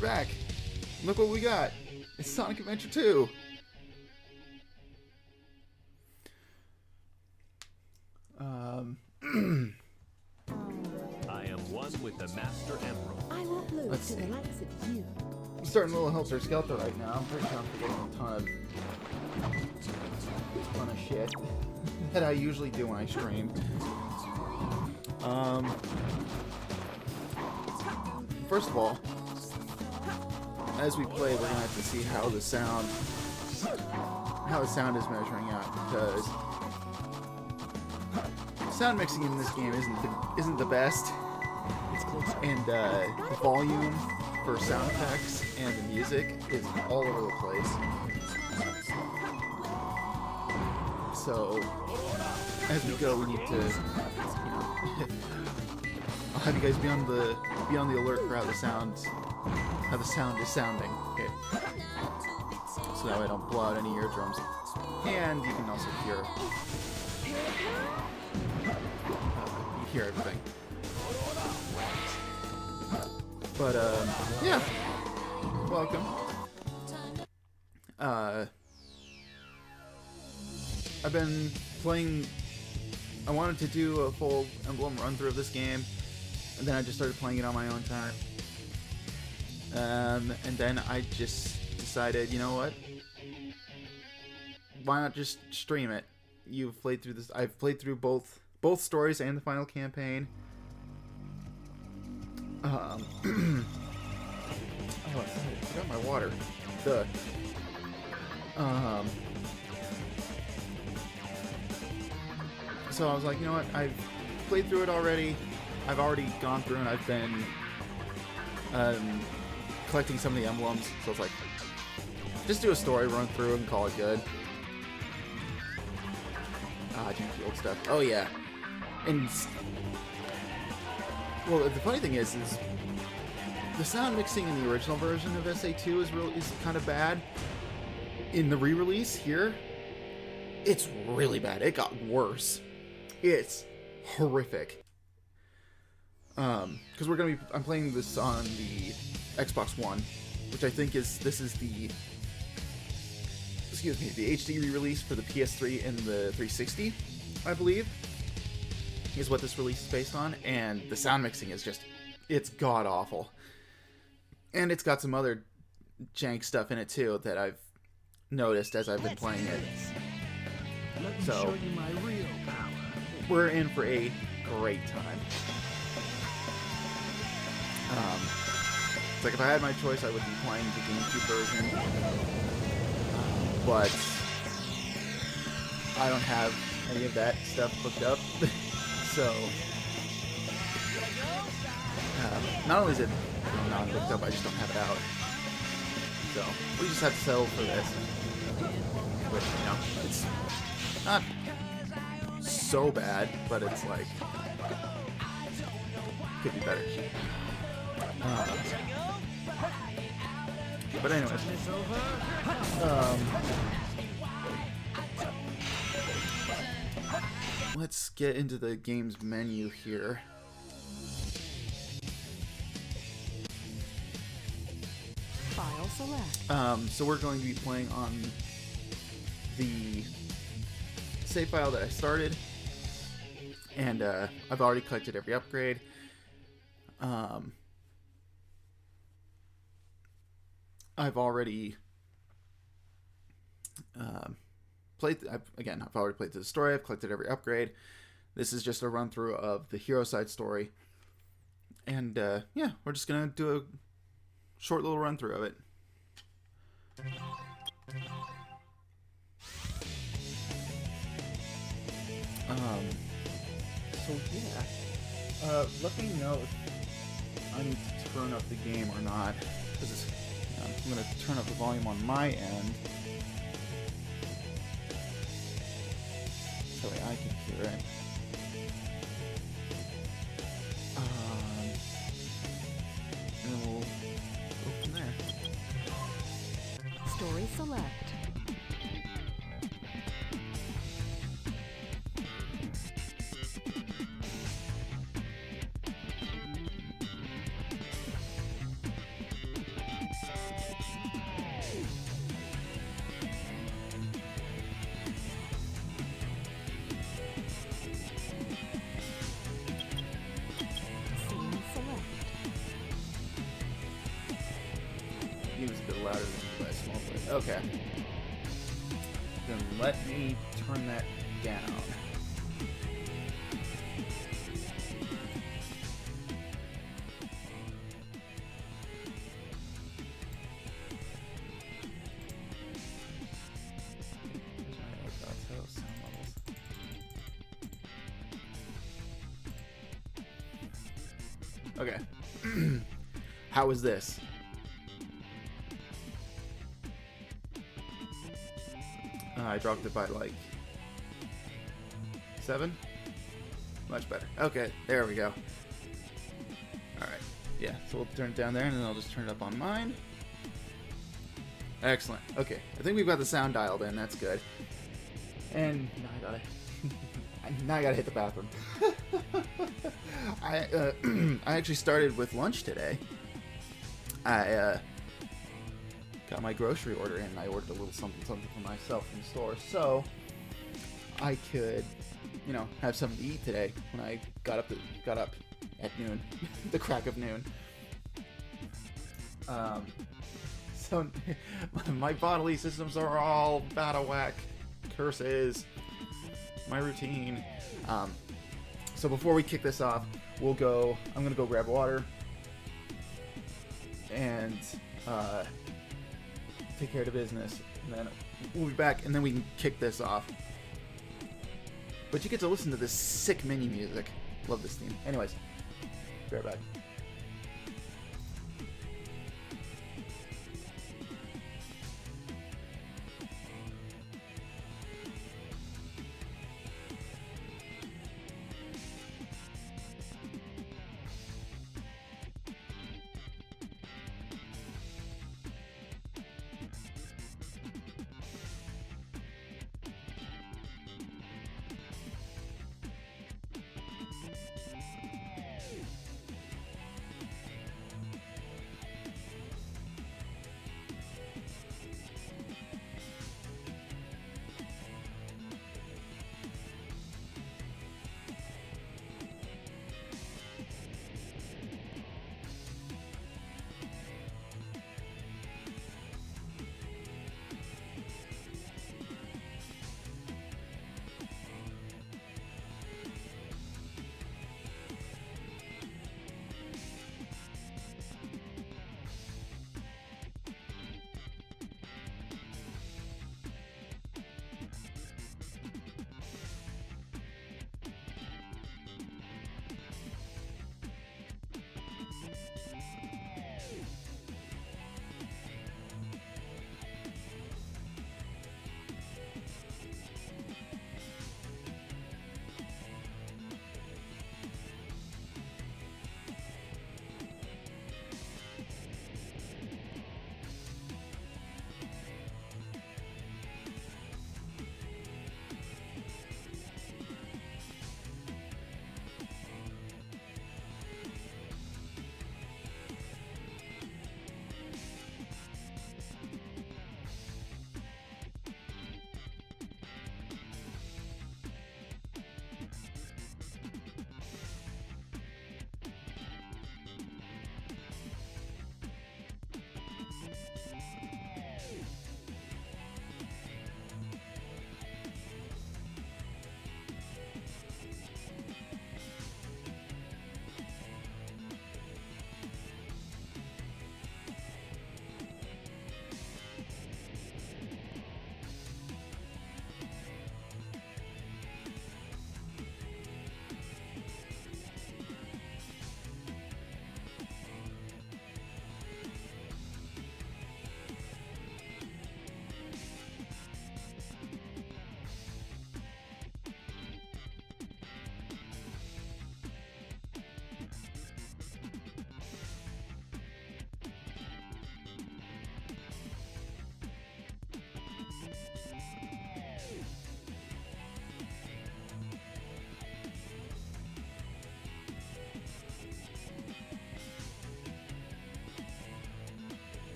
We're back. Look what we got. It's Sonic Adventure 2. I am one with the Master Emerald. I won't lose Let's to the see. likes of you. I'm starting a little helter-skelter right now. I'm pretty sure I'm forgetting a ton of shit that I usually do when I stream. First of all, as we play, we're gonna have to see how the sound is measuring out, because sound mixing in this game isn't the best, and the volume for sound effects and the music is all over the place. So as we go, we need to, I'll have you guys be on the alert for how the sound is sounding. Okay. So that way I don't blow out any eardrums. And you can also hear everything. But yeah. Welcome. I've been playing. I wanted to do a full Emblem run through of this game, and then I just started playing it on my own time. And then I just decided, you know what? Why not just stream it? You've played through this. I've played through both stories and the final campaign. Oh, I forgot my water. Duh. So I was like, you know what? I've played through it already. I've already gone through and I've been collecting some of the emblems. So it's like, just do a story run through and call it good. Janky old stuff. Oh yeah. And well, the funny thing is the sound mixing in the original version of SA2 is kind of bad. In the re-release here, it's really bad. It got worse. It's horrific. Because I'm playing this on the Xbox One, which I think the HD re-release for the PS3 and the 360, I believe, is what this release is based on, and the sound mixing is it's god-awful. And it's got some other jank stuff in it, too, that I've noticed as I've been playing it. So, we're in for a great time. It's like if I had my choice, I would be playing the GameCube version. But I don't have any of that stuff hooked up. So, not only is it not hooked up, I just don't have it out. So, we just have to settle for this. Which, it's not so bad, but it's like, could be better. But anyways, let's get into the game's menu here. File select. So we're going to be playing on the save file that I started, and I've already collected every upgrade. I've already I've already played through the story. I've collected every upgrade. This is just a run through of the hero side story, and yeah, we're just gonna do a short little run through of it. So yeah, let me know if I need to turn up the game or not, because I'm going to turn up the volume on my end, so I can hear it. And then we'll go from there. Story select. Okay. Then let me turn that down. Okay. How is this? I dropped it by like 7? Much better. Okay, there we go. Alright. Yeah, so we'll turn it down there and then I'll just turn it up on mine. Excellent. Okay, I think we've got the sound dialed in. That's good. And now I gotta hit the bathroom. I actually started with lunch today. I got my grocery order in. I ordered a little something for myself from the store, so I could, have something to eat today. When I got up at noon, the crack of noon. So my bodily systems are all out of whack. Curses. My routine. So before we kick this off, I'm gonna go grab water and take care of the business, and then we'll be back, and then we can kick this off. But you get to listen to this sick mini music. Love this theme. Anyways, be right back.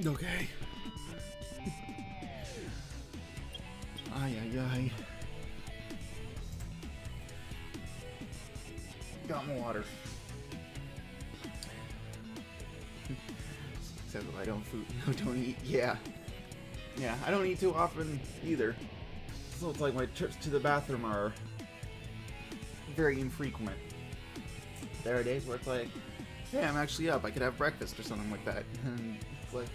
Okay. Ay, ay, ay. Got more water. Except if I don't eat. Yeah. Yeah, I don't eat too often either. So it's like my trips to the bathroom are very infrequent. There are days where it's like, hey, I'm actually up. I could have breakfast or something like that. And it's like,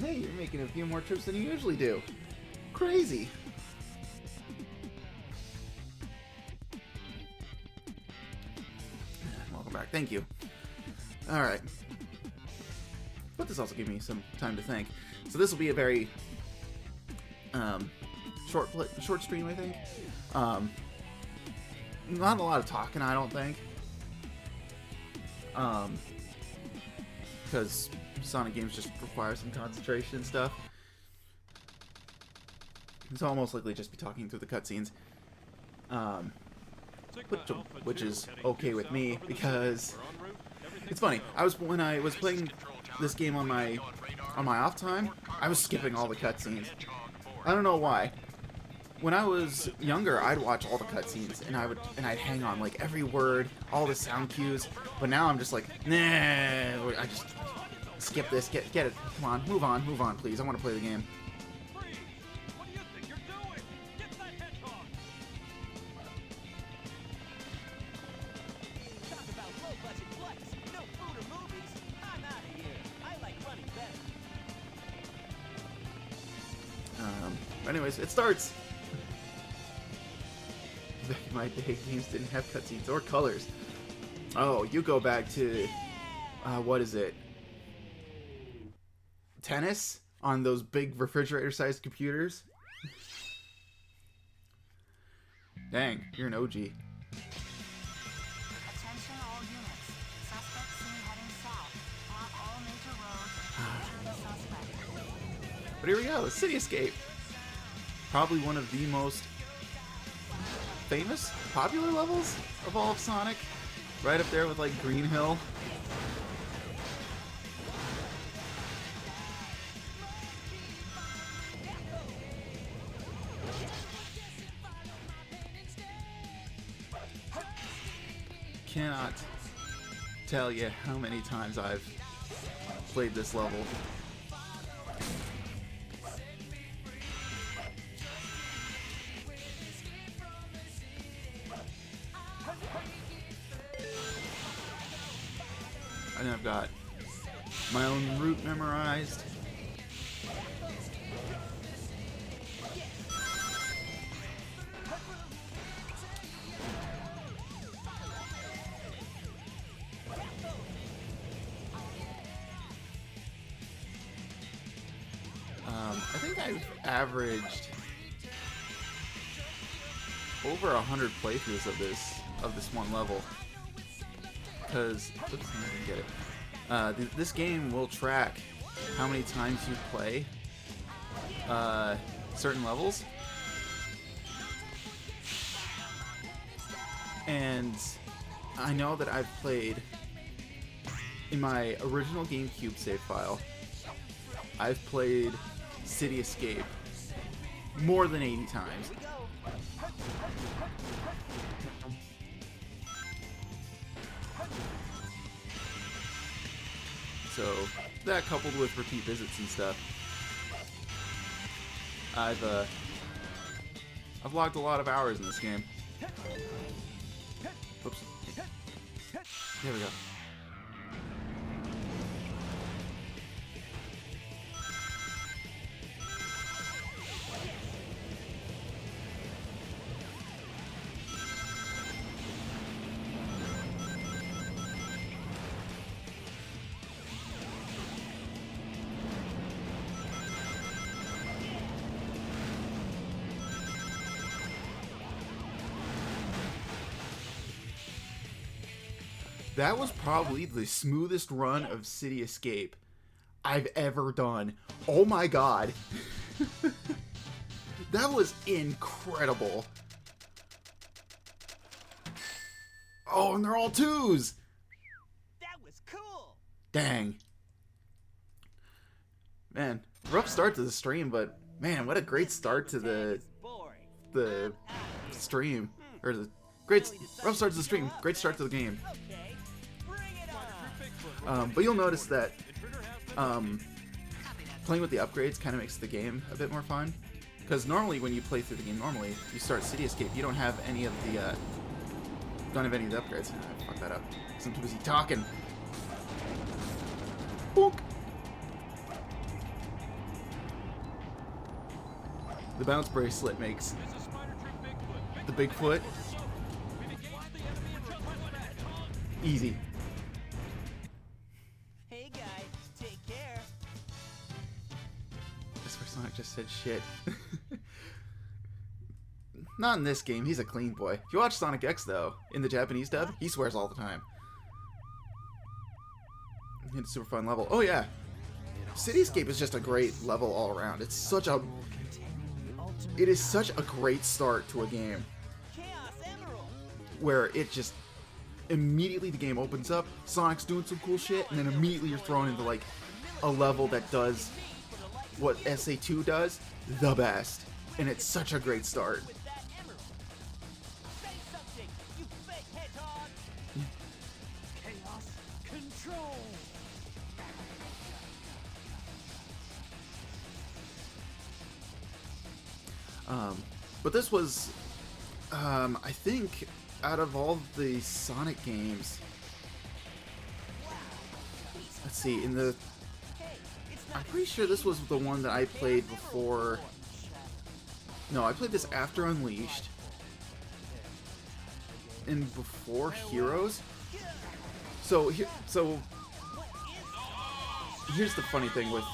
hey, you're making a few more trips than you usually do. Crazy. Welcome back. Thank you. Alright. But this also gave me some time to think. So this will be a very short stream, I think. Not a lot of talking, I don't think. Because Sonic games just require some concentration and stuff. So I'll most likely just be talking through the cutscenes. Which is okay with me, because it's funny. When I was playing this game on my off time, I was skipping all the cutscenes. I don't know why. When I was younger, I'd watch all the cutscenes, and I'd hang on like every word, all the sound cues. But now I'm just like, nah. I just skip this. Get it. Come on, move on, please. I want to play the game. What do you think you're doing? Get that hedgehog! Talk about low-budget flights, no food or movies. I'm out of here. I like running better. Anyways, it starts. Back in my day, games didn't have cutscenes or colors. Oh, you go back to, what is it? Tennis? On those big refrigerator-sized computers? Dang, you're an OG. Attention all units. Suspect seen heading south. Block all major roads and capture the suspect. But here we go, City Escape. Probably one of the most famous, popular levels of all of Sonic. Right up there with like Green Hill. Cannot tell you how many times I've played this level. I think I've got my own route memorized. I think I've averaged over 100 playthroughs of this one level. Because, oops, I didn't get it. This game will track how many times you play certain levels. And I know that I've played, in my original GameCube save file, I've played City Escape more than 80 times. So that coupled with repeat visits and stuff, I've logged a lot of hours in this game. Oops. There we go. That was probably the smoothest run of City Escape I've ever done. Oh my god. That was incredible. Oh, and they're all twos. That was cool. Dang. Man, rough start to the stream, but man, what a great start to the stream. Or the rough start to the stream, great start to the game. Okay, bring it on. But you'll notice that playing with the upgrades kind of makes the game a bit more fun. Because normally when you play through the game, you start City Escape, you don't have any of the upgrades. I fucked that up. I'm too busy talking. Boop. The bounce bracelet makes This is Spider Trick Bigfoot. the Bigfoot We've engaged the enemy and jumped on the Hedgehog. easy. Hey guys, take care. That's where Sonic just said shit. Not in this game, he's a clean boy. If you watch Sonic X though, in the Japanese dub, he swears all the time. It's a super fun level. Oh yeah, Cityscape is just a great level all around. It is such a great start to a game Chaos Emerald. where it just immediately the game opens up, Sonic's doing some cool shit, and then immediately you're thrown into like a level that does what SA2 does the best, and it's such a great start. With that emerald. Say something, you fake hedgehog. Chaos control. But this was, I think, out of all the Sonic games, let's see, I'm pretty sure this was the one that I played before. No, I played this after Unleashed and before Heroes. So here's the funny thing with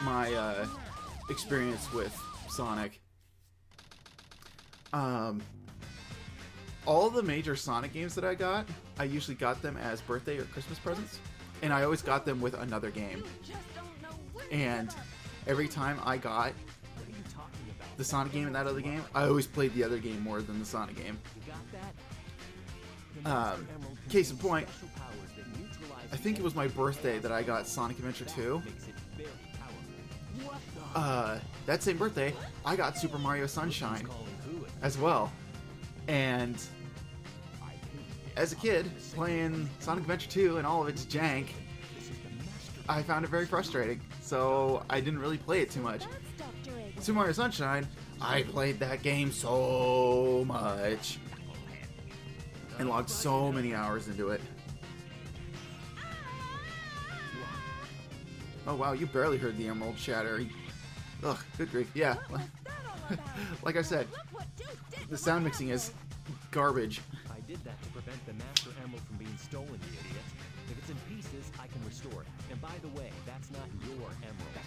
my experience with Sonic. All the major Sonic games that I got, I usually got them as birthday or Christmas presents, and I always got them with another game. And every time I got the Sonic game and that other game, I always played the other game more than the Sonic game. Case in point, I think it was my birthday that I got Sonic Adventure 2. That same birthday, I got Super Mario Sunshine as well. And as a kid, playing Sonic Adventure 2 and all of its jank, I found it very frustrating, so I didn't really play it too much. Super Mario Sunshine, I played that game so much and logged so many hours into it. Oh wow, you barely heard the emerald shatter. Ugh, good grief. Yeah, like I said, the sound mixing is garbage. I did that to prevent the Master Emerald from being stolen, you idiot. If it's in pieces, I can restore it. And by the way, that's not your emerald.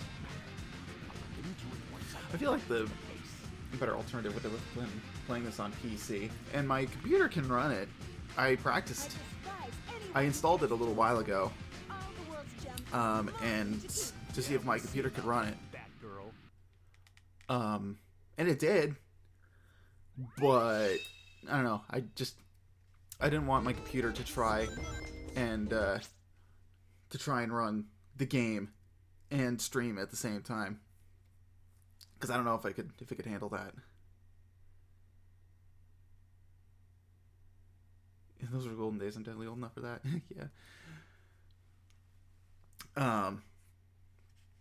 I feel like the better alternative would have been playing this on PC, and my computer can run it. I practiced. I installed it a little while ago, and to see if my computer could run it. And it did, but I don't know. I didn't want my computer to try and run the game and stream at the same time, because I don't know if it could handle that. And those were golden days. I'm definitely old enough for that. Yeah.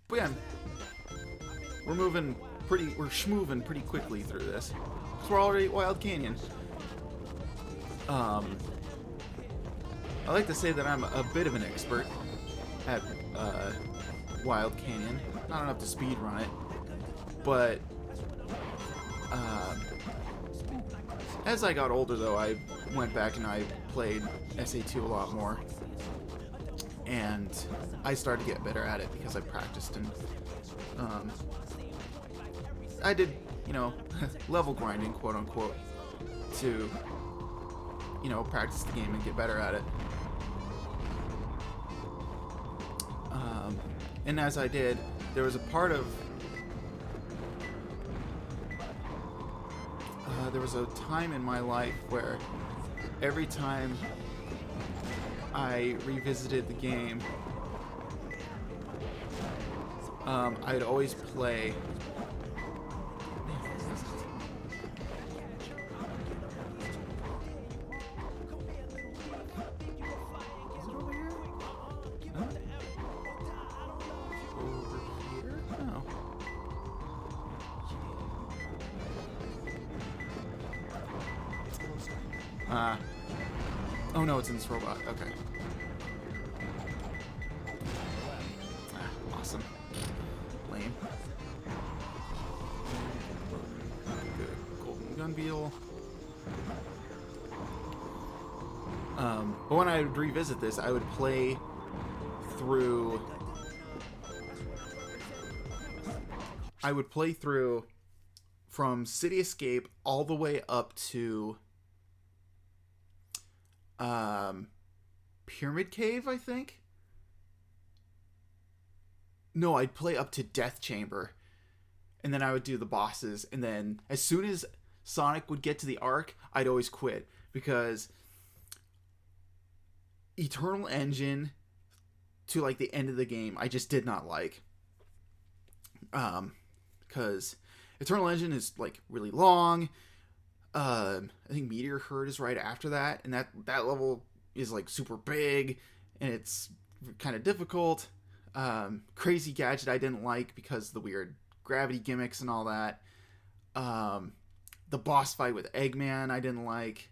But yeah, we're schmoving pretty quickly through this. Because we're already at Wild Canyon. I like to say that I'm a bit of an expert at Wild Canyon. Not enough to speedrun it, but as I got older, though, I went back and I played SA2 a lot more, and I started to get better at it because I practiced and I did, level grinding, quote unquote, to, practice the game and get better at it. And as I did, there was a part of there was a time in my life where every time I revisited the game, I'd always play. Is it over here? No? Over here? No. Oh no, it's in this robot. Okay. Awesome. Lame. Good. Golden gun beetle. But when I would revisit this, I would play through. I would play through from City Escape all the way up to Pyramid Cave, I think. No, I'd play up to Death Chamber, and then I would do the bosses, and then as soon as Sonic would get to the Ark, I'd always quit, because Eternal Engine to like the end of the game, I just did not like. Because Eternal Engine is like really long. I think Meteor Herd is right after that, and that level is like super big, and it's kind of difficult. Crazy Gadget I didn't like because of the weird gravity gimmicks and all that. The boss fight with Eggman I didn't like.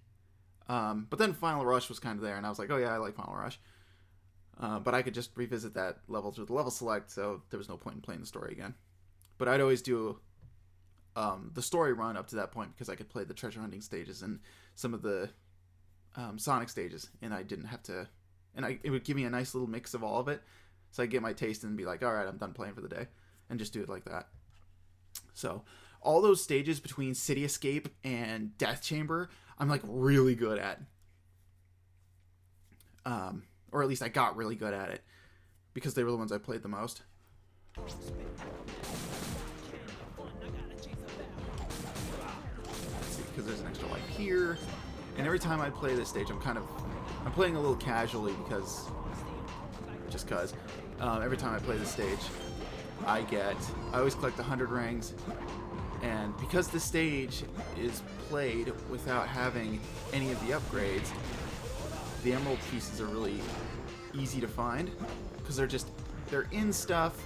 But then Final Rush was kind of there, and I was like, oh yeah, I like Final Rush. But I could just revisit that level through the level select, so there was no point in playing the story again. But I'd always do the story run up to that point because I could play the treasure hunting stages and some of the Sonic stages, and I didn't have to. And it would give me a nice little mix of all of it, so I'd get my taste and be like, all right, I'm done playing for the day, and just do it like that. So all those stages between City Escape and Death Chamber, I'm like really good at. Or at least I got really good at it because they were the ones I played the most. Because there's an extra life here, and every time I play this stage, I'm playing a little casually because every time I play this stage, I always collect 100 rings, and because this stage is played without having any of the upgrades, the emerald pieces are really easy to find because they're in stuff.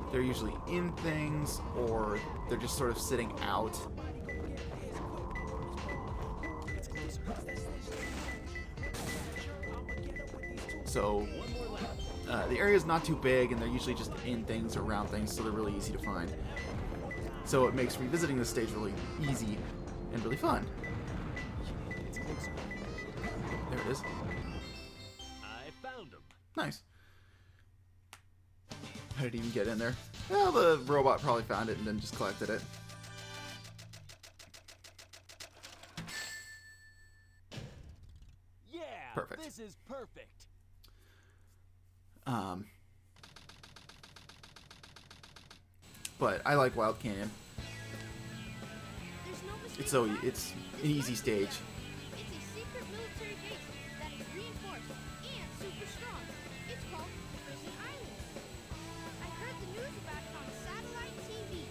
They're usually in things, or they're just sort of sitting out. So the area is not too big, and they're usually just in things or around things, so they're really easy to find. So it makes revisiting this stage really easy and really fun. There it is. I found him. Nice. How did he even get in there? Well, the robot probably found it and then just collected it. Yeah, Perfect. this is perfect. But I like Wild Canyon. There's no mistake It's about it. it's an easy stage. It's a secret military base that is reinforced and super strong. It's called Prison Island. I heard the news about it on satellite TV.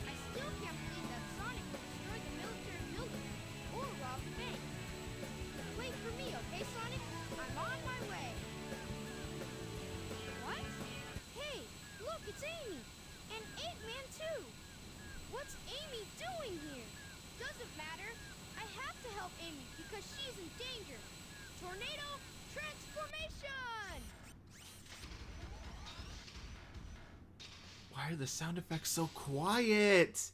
I still can't believe that Sonic would destroy the military building or rob the bank. Wait for me, okay, Sonic? I'm on my way. What? Hey, look, it's Amy. And Eggman, too. What's Amy doing here? Doesn't matter. I have to help Amy because she's in danger. Tornado transformation! Why are the sound effects so quiet?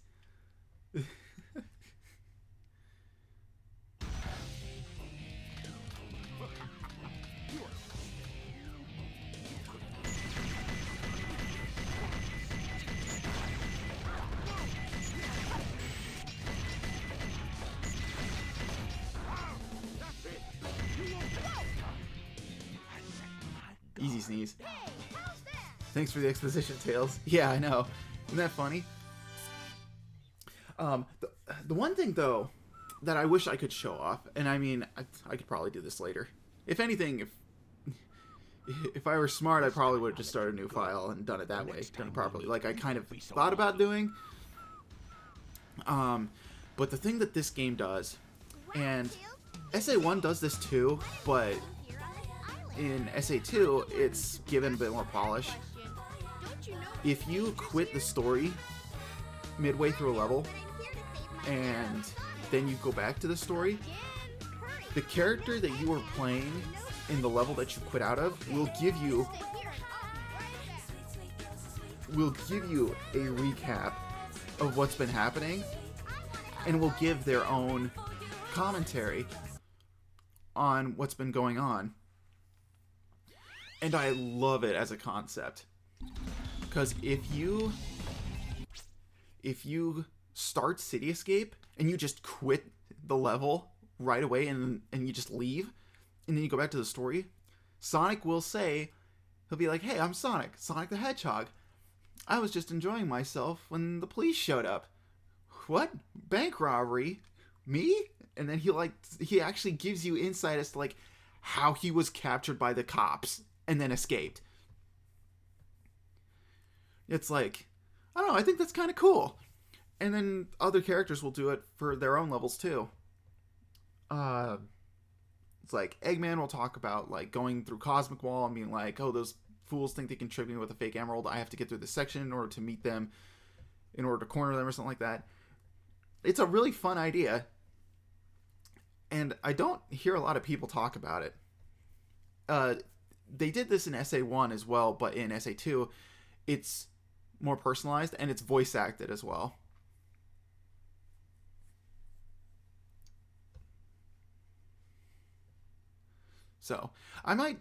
Easy sneeze. Hey, how's that? Thanks for the exposition, Tails. Yeah, I know. Isn't that funny? The one thing, though, that I wish I could show off. And I mean, I could probably do this later. If anything, if I were smart, I probably would have just started a new file and done it that way, done it properly, like I kind of thought about doing. But the thing that this game does, and SA1 does this too, but in SA2, it's given a bit more polish. If you quit the story midway through a level, and then you go back to the story, the character that you were playing in the level that you quit out of will give you a recap of what's been happening, and will give their own commentary on what's been going on. And I love it as a concept, because if you start City Escape and you just quit the level right away and you just leave, and then you go back to the story, Sonic will say, he'll be like, "Hey, I'm Sonic the Hedgehog. I was just enjoying myself when the police showed up." "What? Bank robbery? Me?" And then he actually gives you insight as to like how he was captured by the cops and then escaped. It's like, I don't know, I think that's kind of cool. And then other characters will do it for their own levels too. It's like Eggman will talk about like going through Cosmic Wall and being like, "Oh, those fools think they can trick me with a fake emerald. I have to get through this section in order to meet them, in order to corner them," or something like that. It's a really fun idea, and I don't hear a lot of people talk about it. They did this in SA1 as well, but in SA2, it's more personalized and it's voice acted as well. So I don't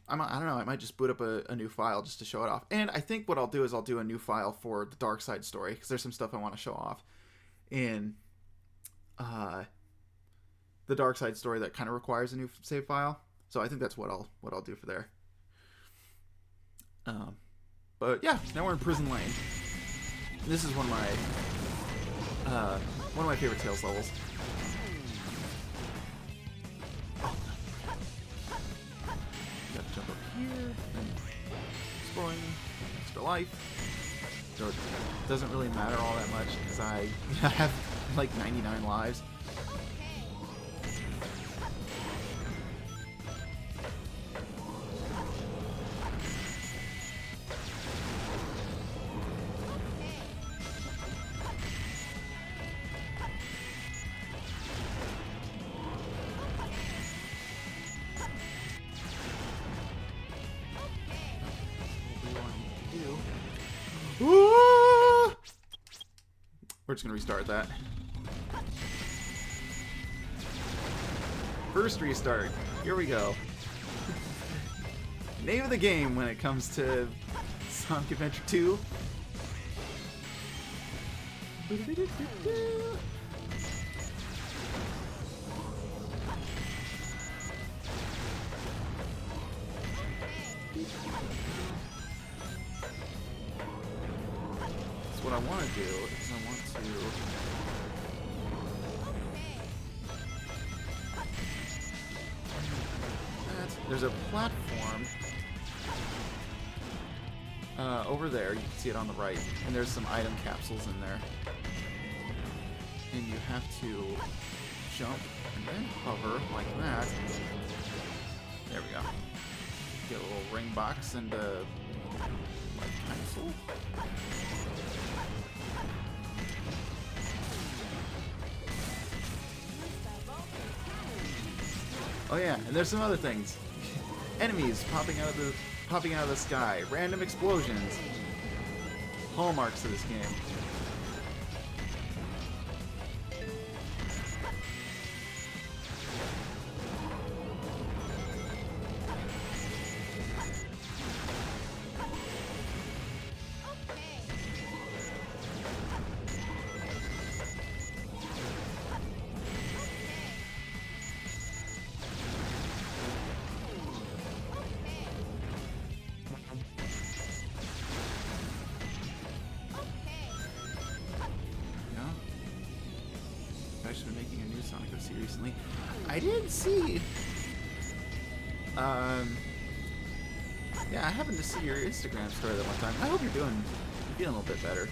know, I might just boot up a new file just to show it off. And I think what I'll do is I'll do a new file for the Dark Side story, because there's some stuff I want to show off in the Dark Side story that kind of requires a new save file. So I think that's what I'll do for there. But yeah, now we're in Prison Lane. This is one of my favorite Tales levels. Gotta jump up here and exploring extra life. So it doesn't really matter all that much because I have like 99 lives. We're just gonna restart that. First restart. Here we go. Name of the game when it comes to Sonic Adventure 2. What I want to do is I want to there's a platform over there, you can see it on the right, and there's some item capsules in there, and you have to jump and then hover like that. There we go. Get a little ring box and a life capsule. Oh yeah, and there's some other things. Enemies popping out of the sky, random explosions. Hallmarks of this game. recently. I didn't see. Yeah, I happened to see your Instagram story that one time. I hope you're feeling a little bit better.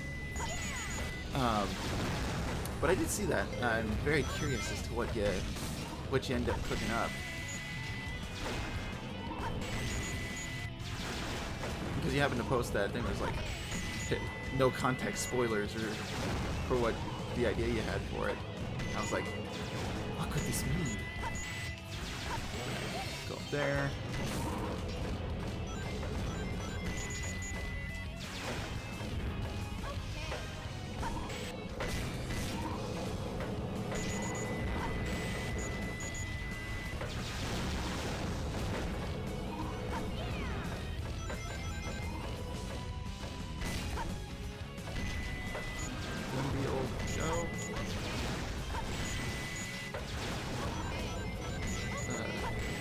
But I did see that. I'm very curious as to what you end up cooking up. Because you happened to post that thing that was like no context spoilers or for what the idea you had for it. I was like, what could this mean? Go up there.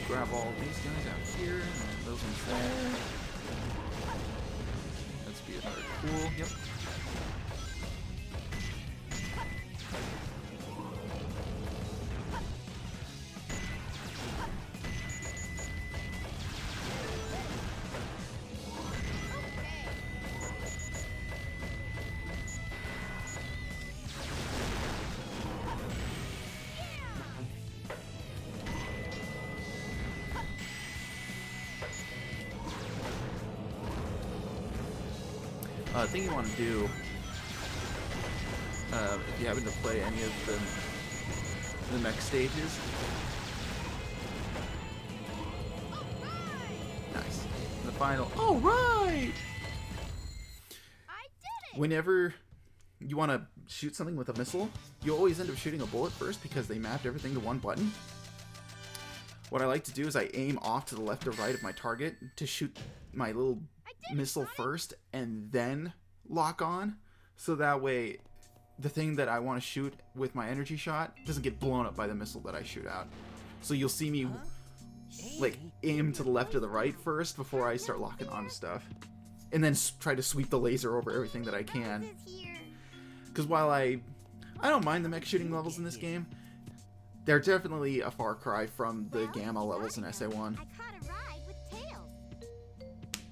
Grab all these guys out here, and then those ones there. Let's be another cool. Yep. Thing you want to do, if you happen to play any of the mech stages. Nice. The final. All right. I did it! Whenever you want to shoot something with a missile, you always end up shooting a bullet first because they mapped everything to one button. What I like to do is I aim off to the left or right of my target to shoot my little missile first and then lock on, so that way the thing that I want to shoot with my energy shot doesn't get blown up by the missile that I shoot out. So you'll see me like aim to the left or the right first before I start locking onto stuff, and then try to sweep the laser over everything that I can. Because while I don't mind the mech shooting levels in this game, they're definitely a far cry from the Gamma levels in SA1. I caught a ride with Tails.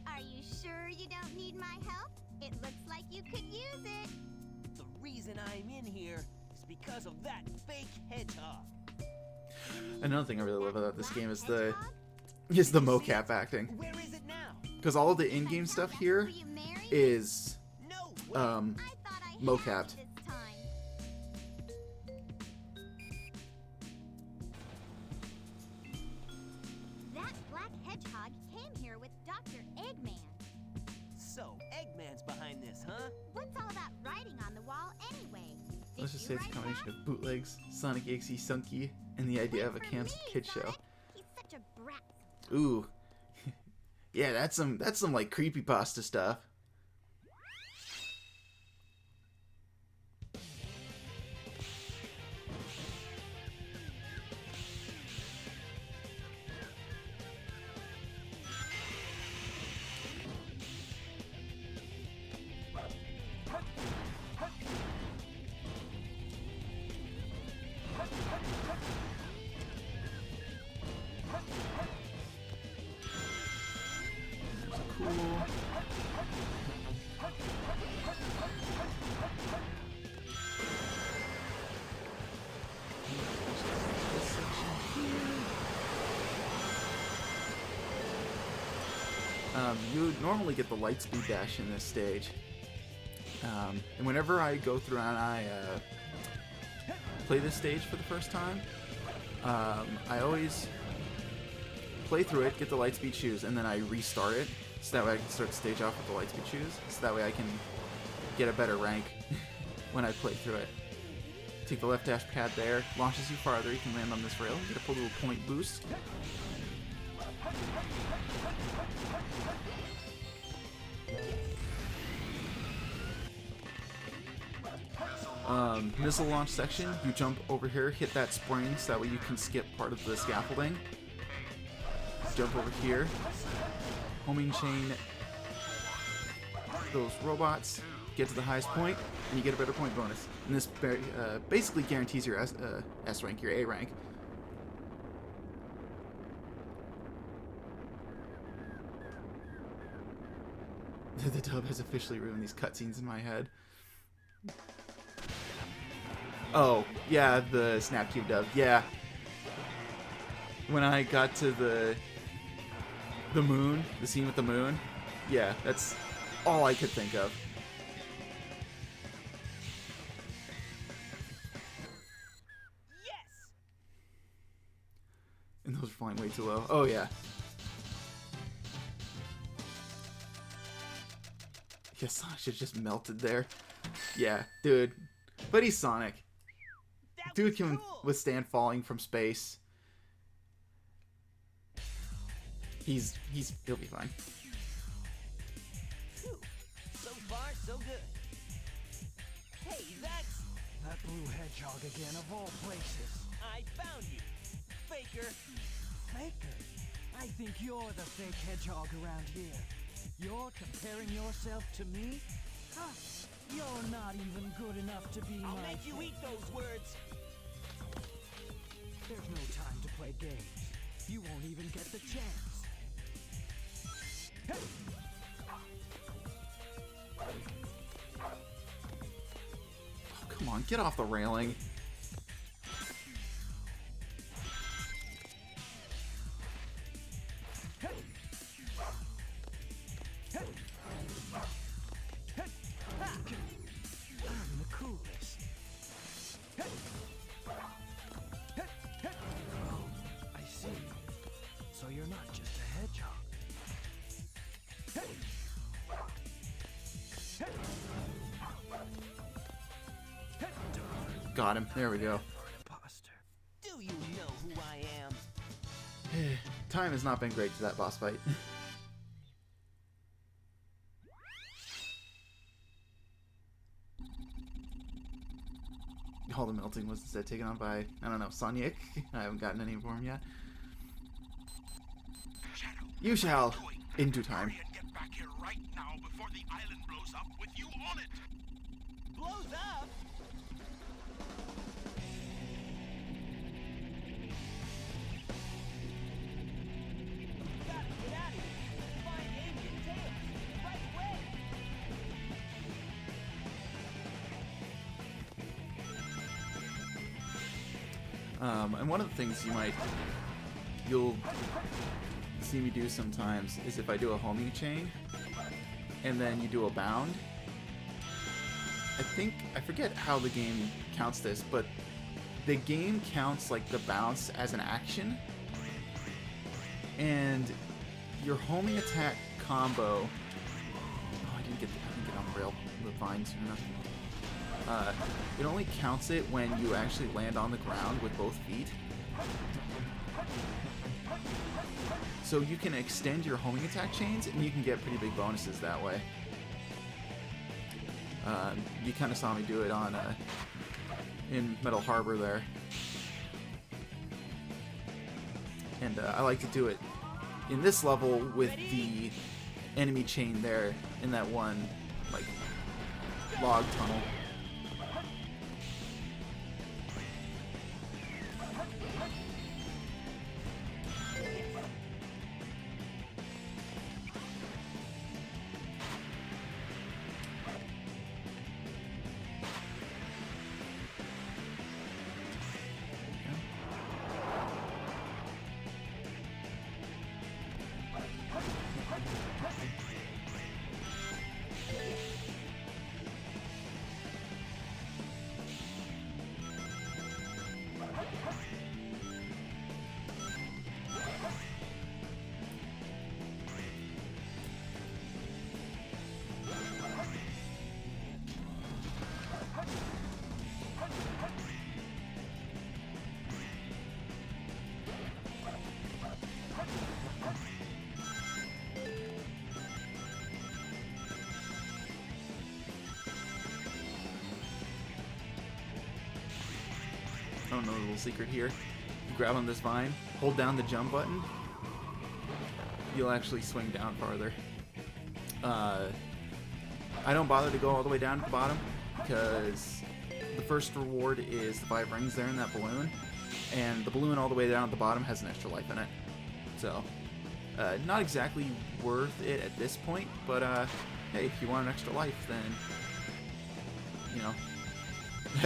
Are you sure you don't need my help? It looks like you could use it. The reason I'm in here is because of that fake hedgehog. Another thing I really love about this game is the mocap acting. Where is it now? Because all of the in-game stuff here Were you married? is No way. I thought I had mocapped. this time. That black hedgehog came here with Dr. Eggman. So, Eggman's behind this, huh? What's all that writing on the wall anyway? Did Let's just you say it's a write combination that? of bootlegs, Sonic XE Sunky, and the idea of a For canceled me, kid show. Sonic. He's such a brat. Ooh. Yeah, that's some like creepypasta stuff. Cool. This section here. You normally get the light speed dash in this stage. And whenever I go through and I play this stage for the first time, I always play through it, get the light speed shoes, and then I restart it, so that way I can start the stage off with the light speed shoes, so that way I can get a better rank when I play through it. Take the left dash pad there, launches you farther, you can land on this rail, get a little point boost. Missile launch section, you jump over here, hit that spring, so that way you can skip part of the scaffolding. Jump over here, homing chain those robots, get to the highest point, and you get a better point bonus. And this basically guarantees your S rank, your A rank. The dub has officially ruined these cutscenes in my head. Oh, yeah, the Snapcube dub. Yeah. When I got to the moon, the scene with the moon, yeah, that's all I could think of. Yes! And those are flying way too low. Oh, yeah. Yeah, Sonic should have just melted there. Yeah, dude. But he's Sonic. That Dude was can cool. withstand falling from space. He'll be fine. Phew. So far, so good. Hey, that's... That blue hedgehog again, of all places. I found you. Faker. Faker? I think you're the fake hedgehog around here. You're comparing yourself to me? Huh. You're not even good enough to be I'll my make you fake. eat those words. There's no time to play games. You won't even get the chance. Hey! Oh, come on, get off the railing. I'm the coolest. Oh, I see. So you're not just a hedgehog. Got him. There we go. Imposter. Do you know who I am? Time has not been great to that boss fight. All the melting was instead taken on by, I don't know, Sonic. I haven't gotten any for him yet. Shadow, You shall, what are you doing? in due time. Hurry and get back here right now before the island blows up with you on it. Blows up? Gotta get out of here. Find Amy and Tails. Right away. And one of the things you'll see me do sometimes is if I do a homing chain and then you do a bound. I forget how the game counts this, but the game counts like the bounce as an action, and your homing attack combo. Oh, I didn't get on the vine soon enough. It only counts it when you actually land on the ground with both feet. So you can extend your homing attack chains, and you can get pretty big bonuses that way. You kind of saw me do it on in Metal Harbor there. And I like to do it in this level with the enemy chain there in that one, like, log tunnel. Oh no, a little secret here. You grab on this vine, hold down the jump button, you'll actually swing down farther. I don't bother to go all the way down to the bottom because the first reward is the 5 rings there in that balloon, and the balloon all the way down at the bottom has an extra life in it. So, not exactly worth it at this point, but hey, if you want an extra life, then, you know,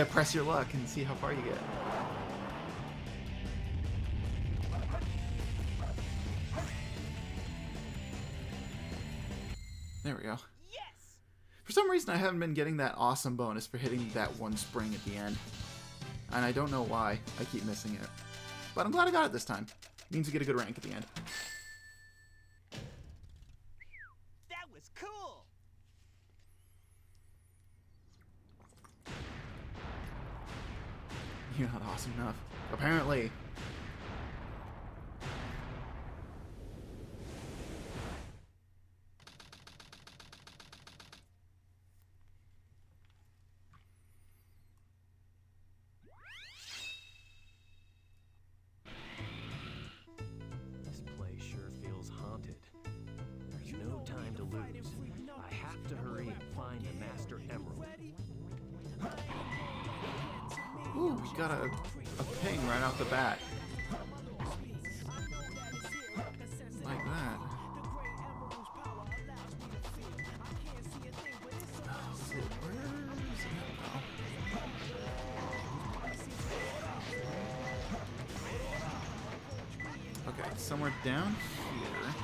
press your luck and see how far you get. There we go. Yes! For some reason, I haven't been getting that awesome bonus for hitting that one spring at the end. And I don't know why I keep missing it. But I'm glad I got it this time. It means you get a good rank at the end. That was cool! You're not awesome enough. Apparently. This place sure feels haunted. There's no time to lose. I have to hurry and find the Master Emerald. Ooh, we got a ping right off the bat. Like that. Okay, somewhere down here.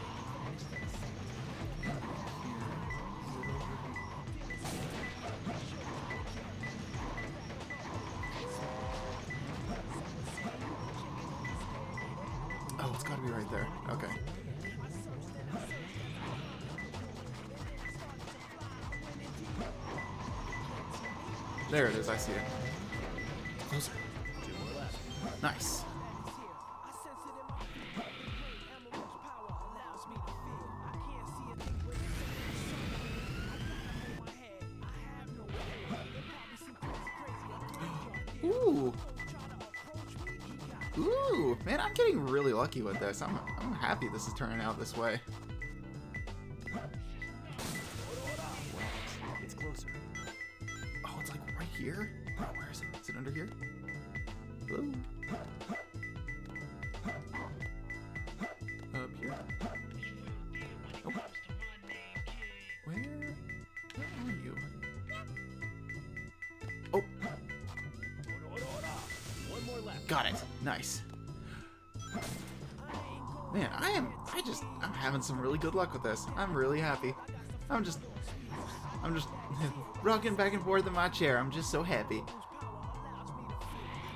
Oh, it's gotta be right there. Okay. There it is, I see it. Closer. Nice. Ooh. Ooh, man, I'm getting really lucky with this. I'm happy this is turning out this way. It's closer. Oh, it's like right here? Oh, where is it? Is it under here? Hello? Up here? Oh. Where are you? Oh. One more left. Got it. Nice. Man, I'm having some really good luck with this. I'm really happy. I'm just rocking back and forth in my chair. I'm just so happy.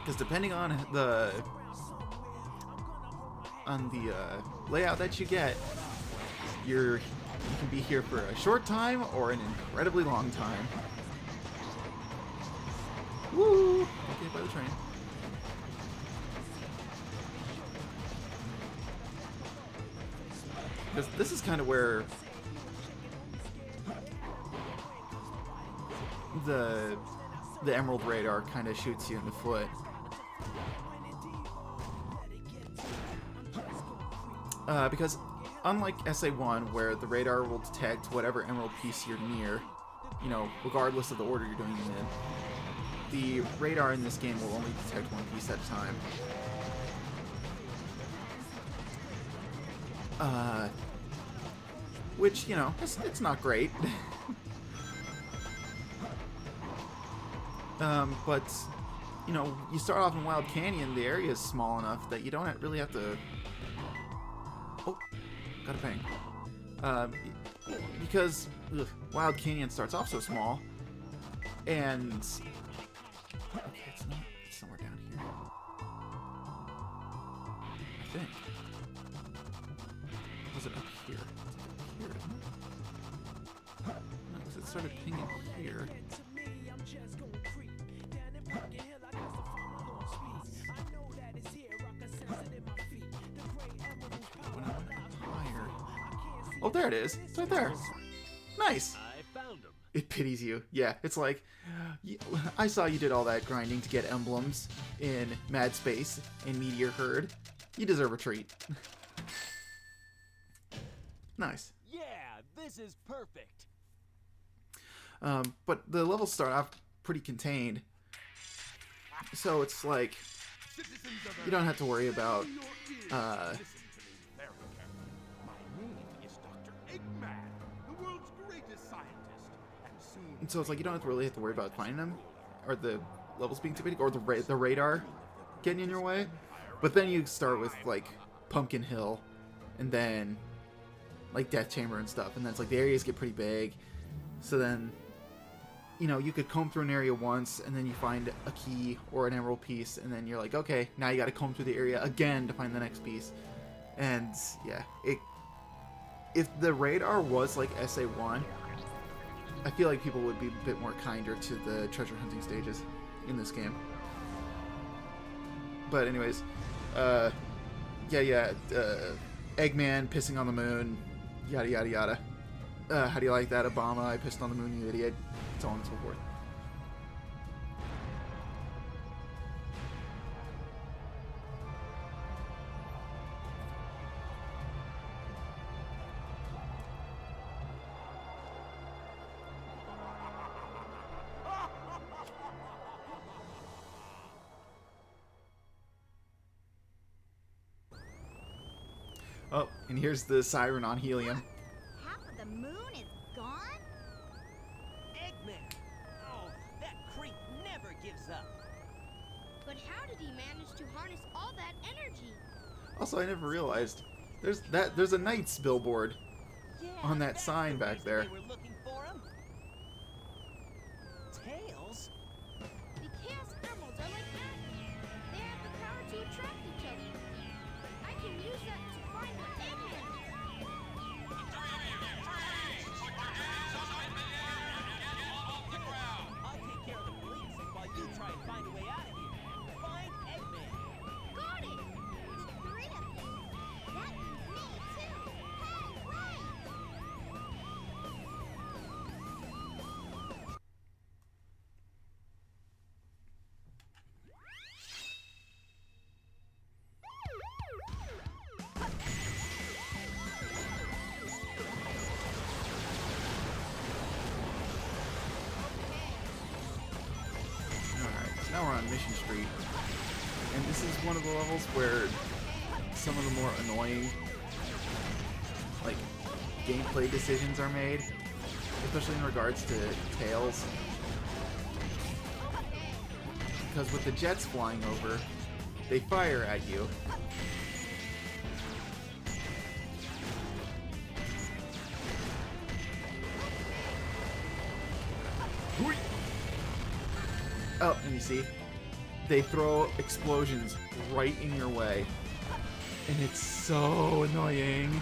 Because depending on the layout that you get, you can be here for a short time or an incredibly long time. Woo! Get hit by the train. Because this is kind of where the Emerald Radar kind of shoots you in the foot. Because unlike SA1, where the radar will detect whatever emerald piece you're near, you know, regardless of the order you're doing them in, the radar in this game will only detect one piece at a time. Which, you know, it's not great. But, you know, you start off in Wild Canyon, the area is small enough that you don't really have to... Oh, got a ping. Because Wild Canyon starts off so small, and... Okay, it's somewhere down here. I think. Was it up here? It's up here, isn't it? No, because it started pinging here. Oh, there it is. It's right there. Nice. I found him. It pities you. Yeah, it's like, I saw you did all that grinding to get emblems in Mad Space and Meteor Herd. You deserve a treat. Nice. Yeah, this is perfect. But the levels start off pretty contained, so it's like you don't have to worry about My name is Dr. Eggman, the world's greatest scientist, and soon and so it's like you don't have to really have to worry about finding them, or the levels being too big, or the radar getting in your way. But then you start with like Pumpkin Hill, and then like Death Chamber and stuff, and then it's like the areas get pretty big. So then, you know, you could comb through an area once, and then you find a key or an emerald piece, and then you're like, okay, now you got to comb through the area again to find the next piece. And yeah, if the radar was like SA1, I feel like people would be a bit more kinder to the treasure hunting stages in this game. But anyways, Eggman pissing on the moon, yada yada yada. How do you like that, Obama? I pissed on the moon, you idiot. So on and so forth. Oh, and here's the siren on helium. Half of the moon is gone? Eggman! Oh, that creep never gives up. But how did he manage to harness all that energy? Also, I never realized there's a Knights billboard Yeah, on that that's sign the back reason there. They were looking for him. Tails? The Chaos Emeralds are like magnets. They have the power to attract each other. I can use that to find what Eggman is. I'll take care of the police while you try and find a way out of here. Find Eggman. Got it! The three of them. That means me too. Hey, wait! Alright, so now we're on Mission Street. And this is one of the levels where some of the more annoying, like, gameplay decisions are made. Especially in regards to Tails. Because with the jets flying over, they fire at you. Oh, and you see, they throw explosions right in your way. And it's so annoying.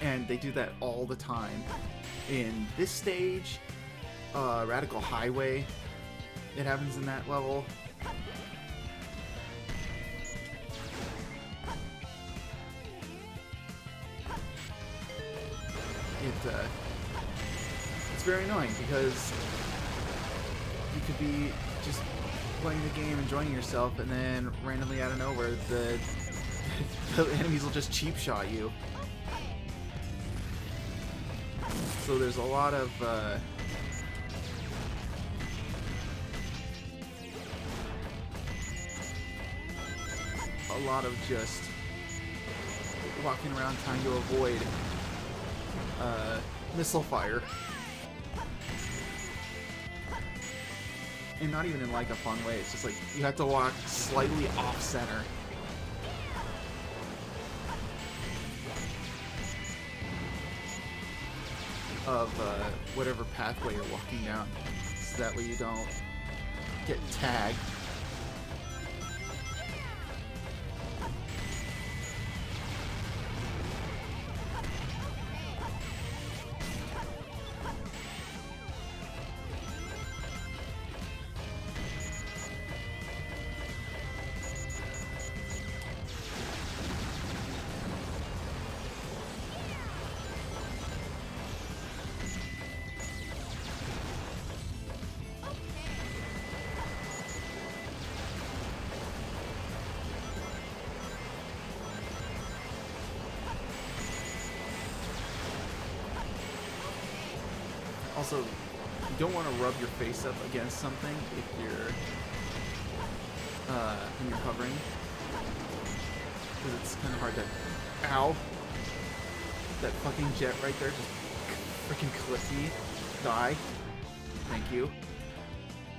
And they do that all the time. In this stage, Radical Highway, it happens in that level. It's very annoying because you could be just playing the game, enjoying yourself, and then randomly out of nowhere, the enemies will just cheap shot you. So there's a lot of just walking around trying to avoid missile fire. And not even in like a fun way, it's just like you have to walk slightly off center. Of whatever pathway you're walking down, so that way you don't get tagged. Also, you don't want to rub your face up against something if you're when you're hovering, because it's kind of hard to. Ow! That fucking jet right there just freaking clipped me. Die. Thank you.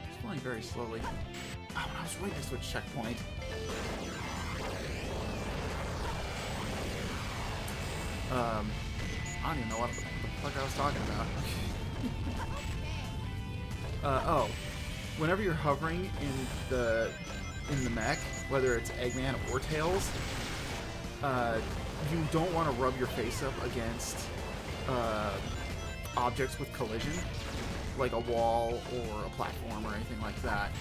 It's flying very slowly. Oh, and I was right next to a checkpoint. I don't even know what the fuck I was talking about. Oh, whenever you're hovering in the mech, whether it's Eggman or Tails, you don't want to rub your face up against objects with collision, like a wall or a platform or anything like that,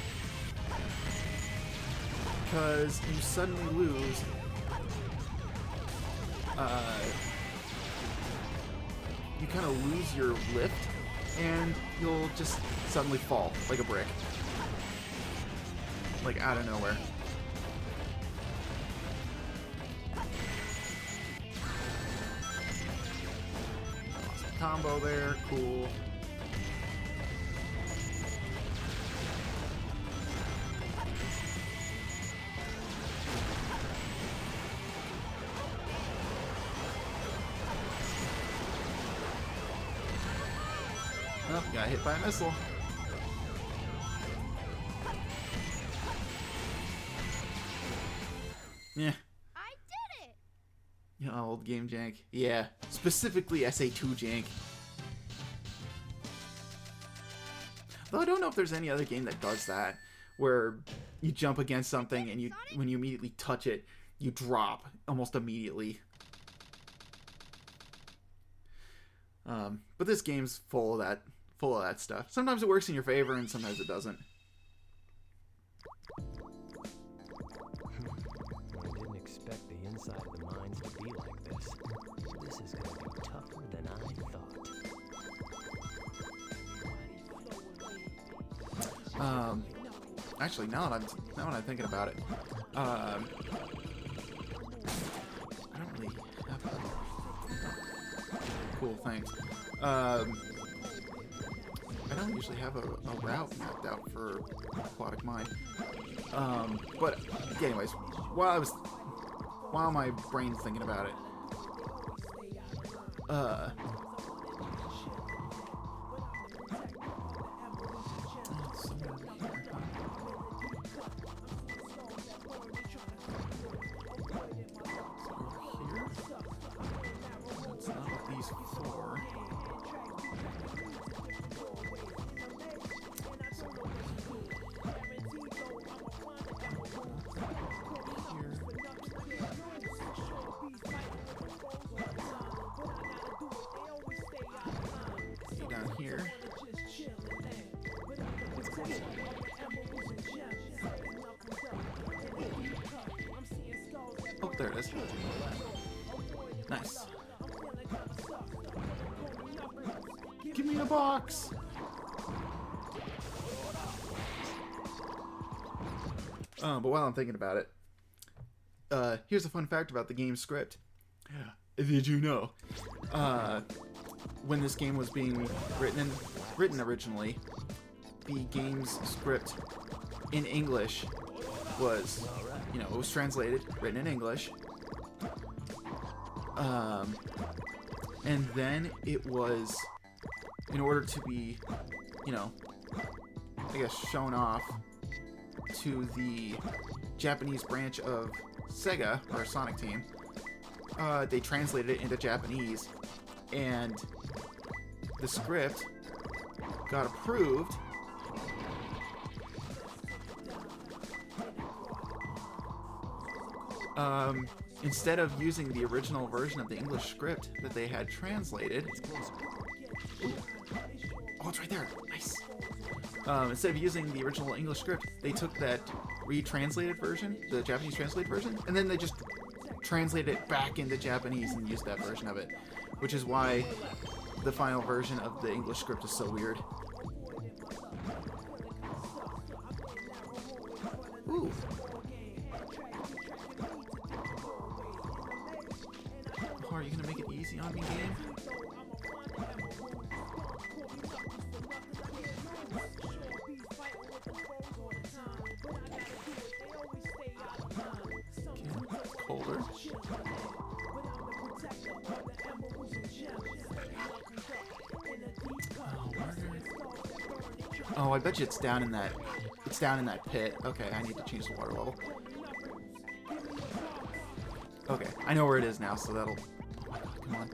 because you suddenly lose you kind of lose your lift, and you'll just suddenly fall like a brick, like out of nowhere. Awesome combo there, cool. Oh, got hit by a missile. Yeah. I did it! Yeah, old game jank. Yeah, specifically SA2 jank. Though I don't know if there's any other game that does that, where you jump against something and when you immediately touch it, you drop almost immediately. But this game's full of that stuff. Sometimes it works in your favor and sometimes it doesn't. I didn't expect the inside of the mines to be like this. This is going to be tougher than I thought. Actually, now that I'm thinking about it, I don't really have cool things. I don't usually have a route mapped out for Aquatic Mine. But anyways, while my brain's thinking about it, down here. Oh, there it is. Nice. Give me a box! But while I'm thinking about it, here's a fun fact about the game's script. Did you know? When this game was being written originally, the game's script in English was, it was translated, written in English. And then it was, in order to be, I guess shown off to the Japanese branch of Sega, or Sonic Team, they translated it into Japanese, and the script got approved instead of using the original version of the English script that they had translated. Ooh. Oh, it's right there. Nice. Instead of using the original English script, they took that retranslated version, the Japanese translated version, and then they just translated it back into Japanese and used that version of it, which is why the final version of the English script is so weird. Ooh. Oh, are you gonna make it easy on me, game? Oh, I bet you it's down in that. It's down in that pit. Okay, I need to change the water level. Okay, I know where it is now, so that'll. Oh my God, come on.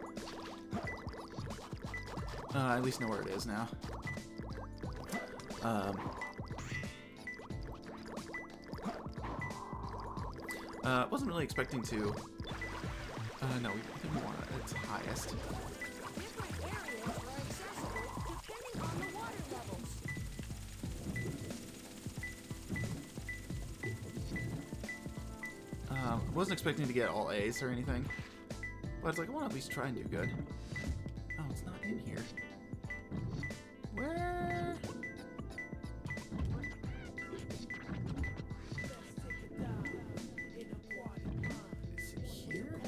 I at least know where it is now. Wasn't really expecting to. No, I think we want it at its highest. Different areas are accessible depending on the water levels. Wasn't expecting to get all A's or anything, but it's like I want to at least try and do good. Oh, it's not in here. Where? Is it here?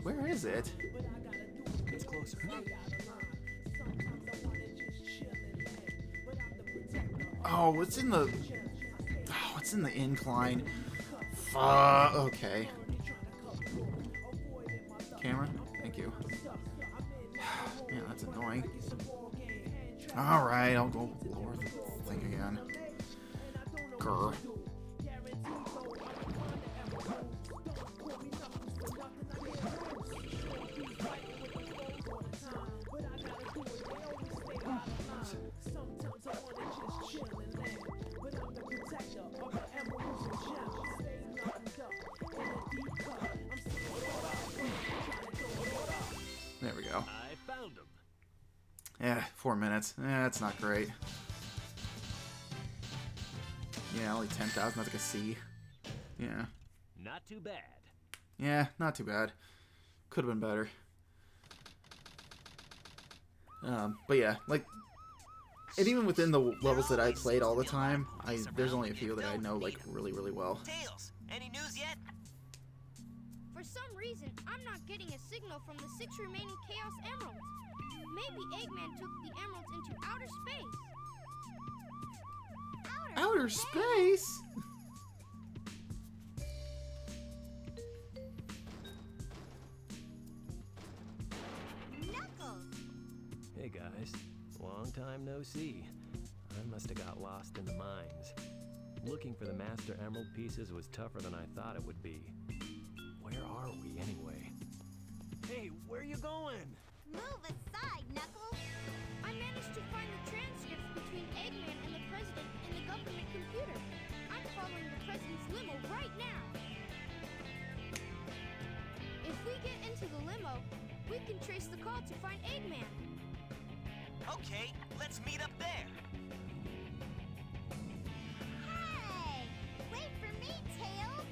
Where is it? It's closer. Oh, it's in the. Oh, it's in the incline. Fuck. Okay. Camera? Thank you. Man, that's annoying. Alright, I'll go lower the thing again. Grr. There we go. I found him. Yeah, 4 minutes. That's not great. Yeah, only 10,000. That's like a C. Yeah. Not too bad. Yeah, not too bad. Could have been better. But yeah, like, and even within the levels that I played all the time, there's only a few that I know like really, really well. Tails, any news yet? For some reason, I'm not getting a signal from the 6 remaining Chaos Emeralds. Maybe Eggman took the emeralds into outer space. Outer space? Knuckles! Hey guys, long time no see. I must have got lost in the mines. Looking for the Master Emerald pieces was tougher than I thought it would be. Where are we anyway? Hey, where you going? Move aside, Knuckles! I managed to find the transcripts between Eggman and the President in the government computer. I'm following the President's limo right now. If we get into the limo, we can trace the call to find Eggman. Okay, let's meet up there. Hey! Wait for me, Tails!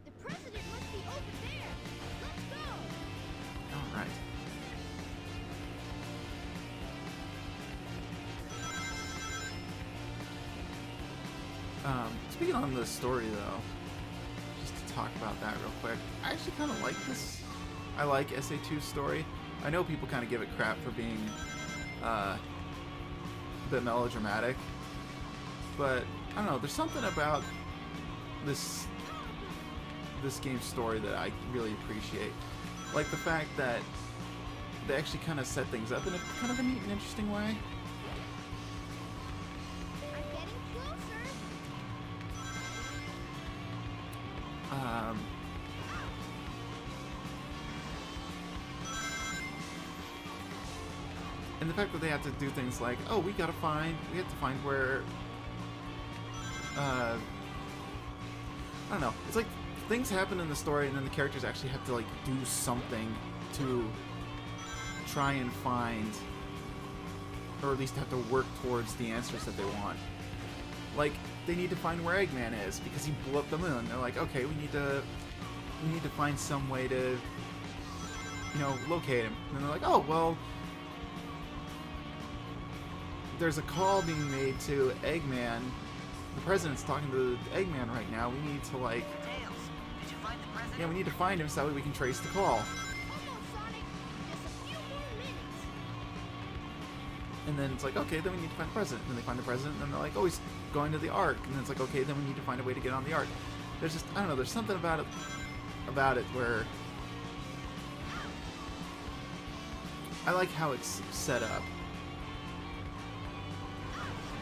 The President must be over there. Let's go! All right. Speaking on the story though, just to talk about that real quick, I actually kind of like this. I like SA2's story. I know people kind of give it crap for being a bit melodramatic, but I don't know. There's something about this game's story that I really appreciate, like the fact that they actually kind of set things up in a kind of a neat and interesting way. I'm getting closer. And the fact that they have to do things like, oh, we have to find where, I don't know. It's like things happen in the story, and then the characters actually have to like do something to try and find, or at least have to work towards the answers that they want. Like they need to find where Eggman is because he blew up the moon. They're like, okay, we need to find some way to, locate him. And they're like, oh well. There's a call being made to Eggman. The President's talking to Eggman right now. We need to like, Tails, did you find the President? yeah, we need to find him so that way we can trace the call. Almost, Sonic. Just a few more minutes. And then it's like, okay, then we need to find the president. And then they find the president, and then they're like, oh, he's going to the Ark. And then it's like, okay, then we need to find a way to get on the Ark. There's just, I don't know, there's something about it where I like how it's set up.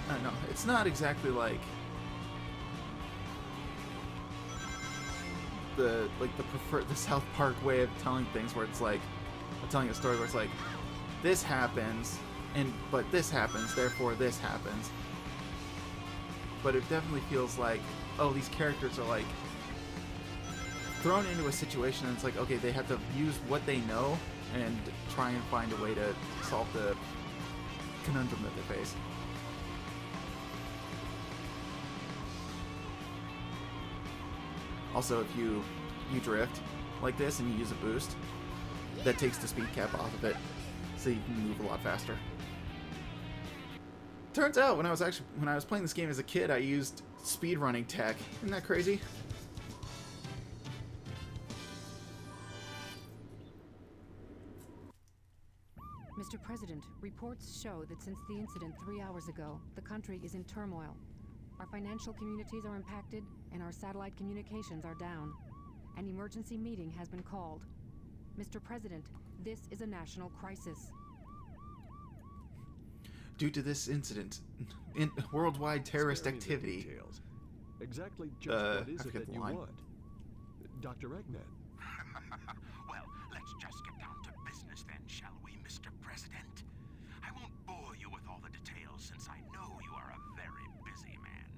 I don't know, it's not exactly like the South Park way of telling things, where it's like telling a story where it's like, this happens, but this happens, therefore this happens. But it definitely feels like, oh, these characters are like thrown into a situation, and it's like, okay, they have to use what they know and try and find a way to solve the conundrum that they face. Also, if you drift like this and you use a boost, that takes the speed cap off of it, so you can move a lot faster. Turns out, when I was playing this game as a kid, I used speedrunning tech. Isn't that crazy? Mr. President, reports show that since the incident 3 hours ago, the country is in turmoil. Our financial communities are impacted, and our satellite communications are down. An emergency meeting has been called. Mr. President, this is a national crisis. Due to this incident, worldwide terrorist Spare me the activity. details. Exactly just what is I it forget that the you line. want? Dr. Eggman. Well, let's just get down to business then, shall we, Mr. President? I won't bore you with all the details, since I know you are a very busy man.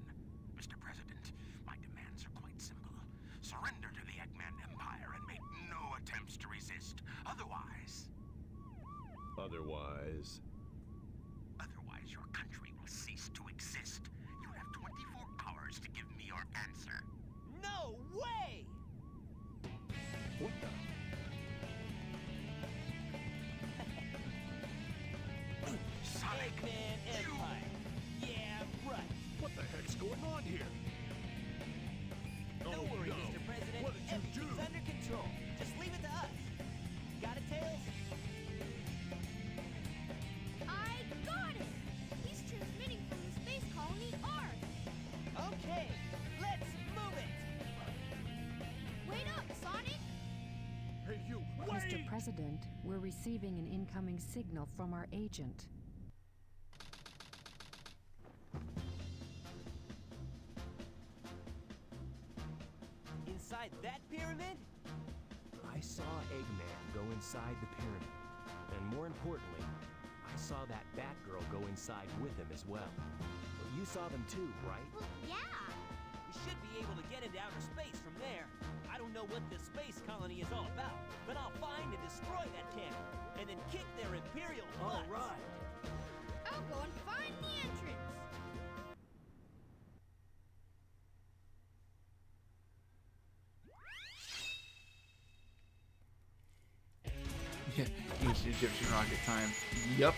Mr. President, my demands are quite simple. Surrender to the Eggman Empire and make no attempts to resist. Otherwise, your country will cease to exist. You have 24 hours to give me your answer. No way! What the? Sonic, Eggman Empire. Yeah, right. What the heck's going on here? Don't worry, no. Mr. President. What did you Everything's do? under control. Just leave it to us. Got it, Tails? I got it! He's transmitting from the space colony Ark. Okay, let's move it. Wait up, Sonic! Hey, you, wait! Mr. President, we're receiving an incoming signal from our agent. Inside that pyramid? I saw Eggman go inside the pyramid. And more importantly, I saw that Batgirl go inside with him as well. You saw them too, right? Well, yeah. We should be able to get into outer space from there. I don't know what this space colony is all about, but I'll find and destroy that cannon, and then kick their Imperial butts. All right. I'll go and find the entrance. Yeah, ancient Egyptian rocket time. Yup.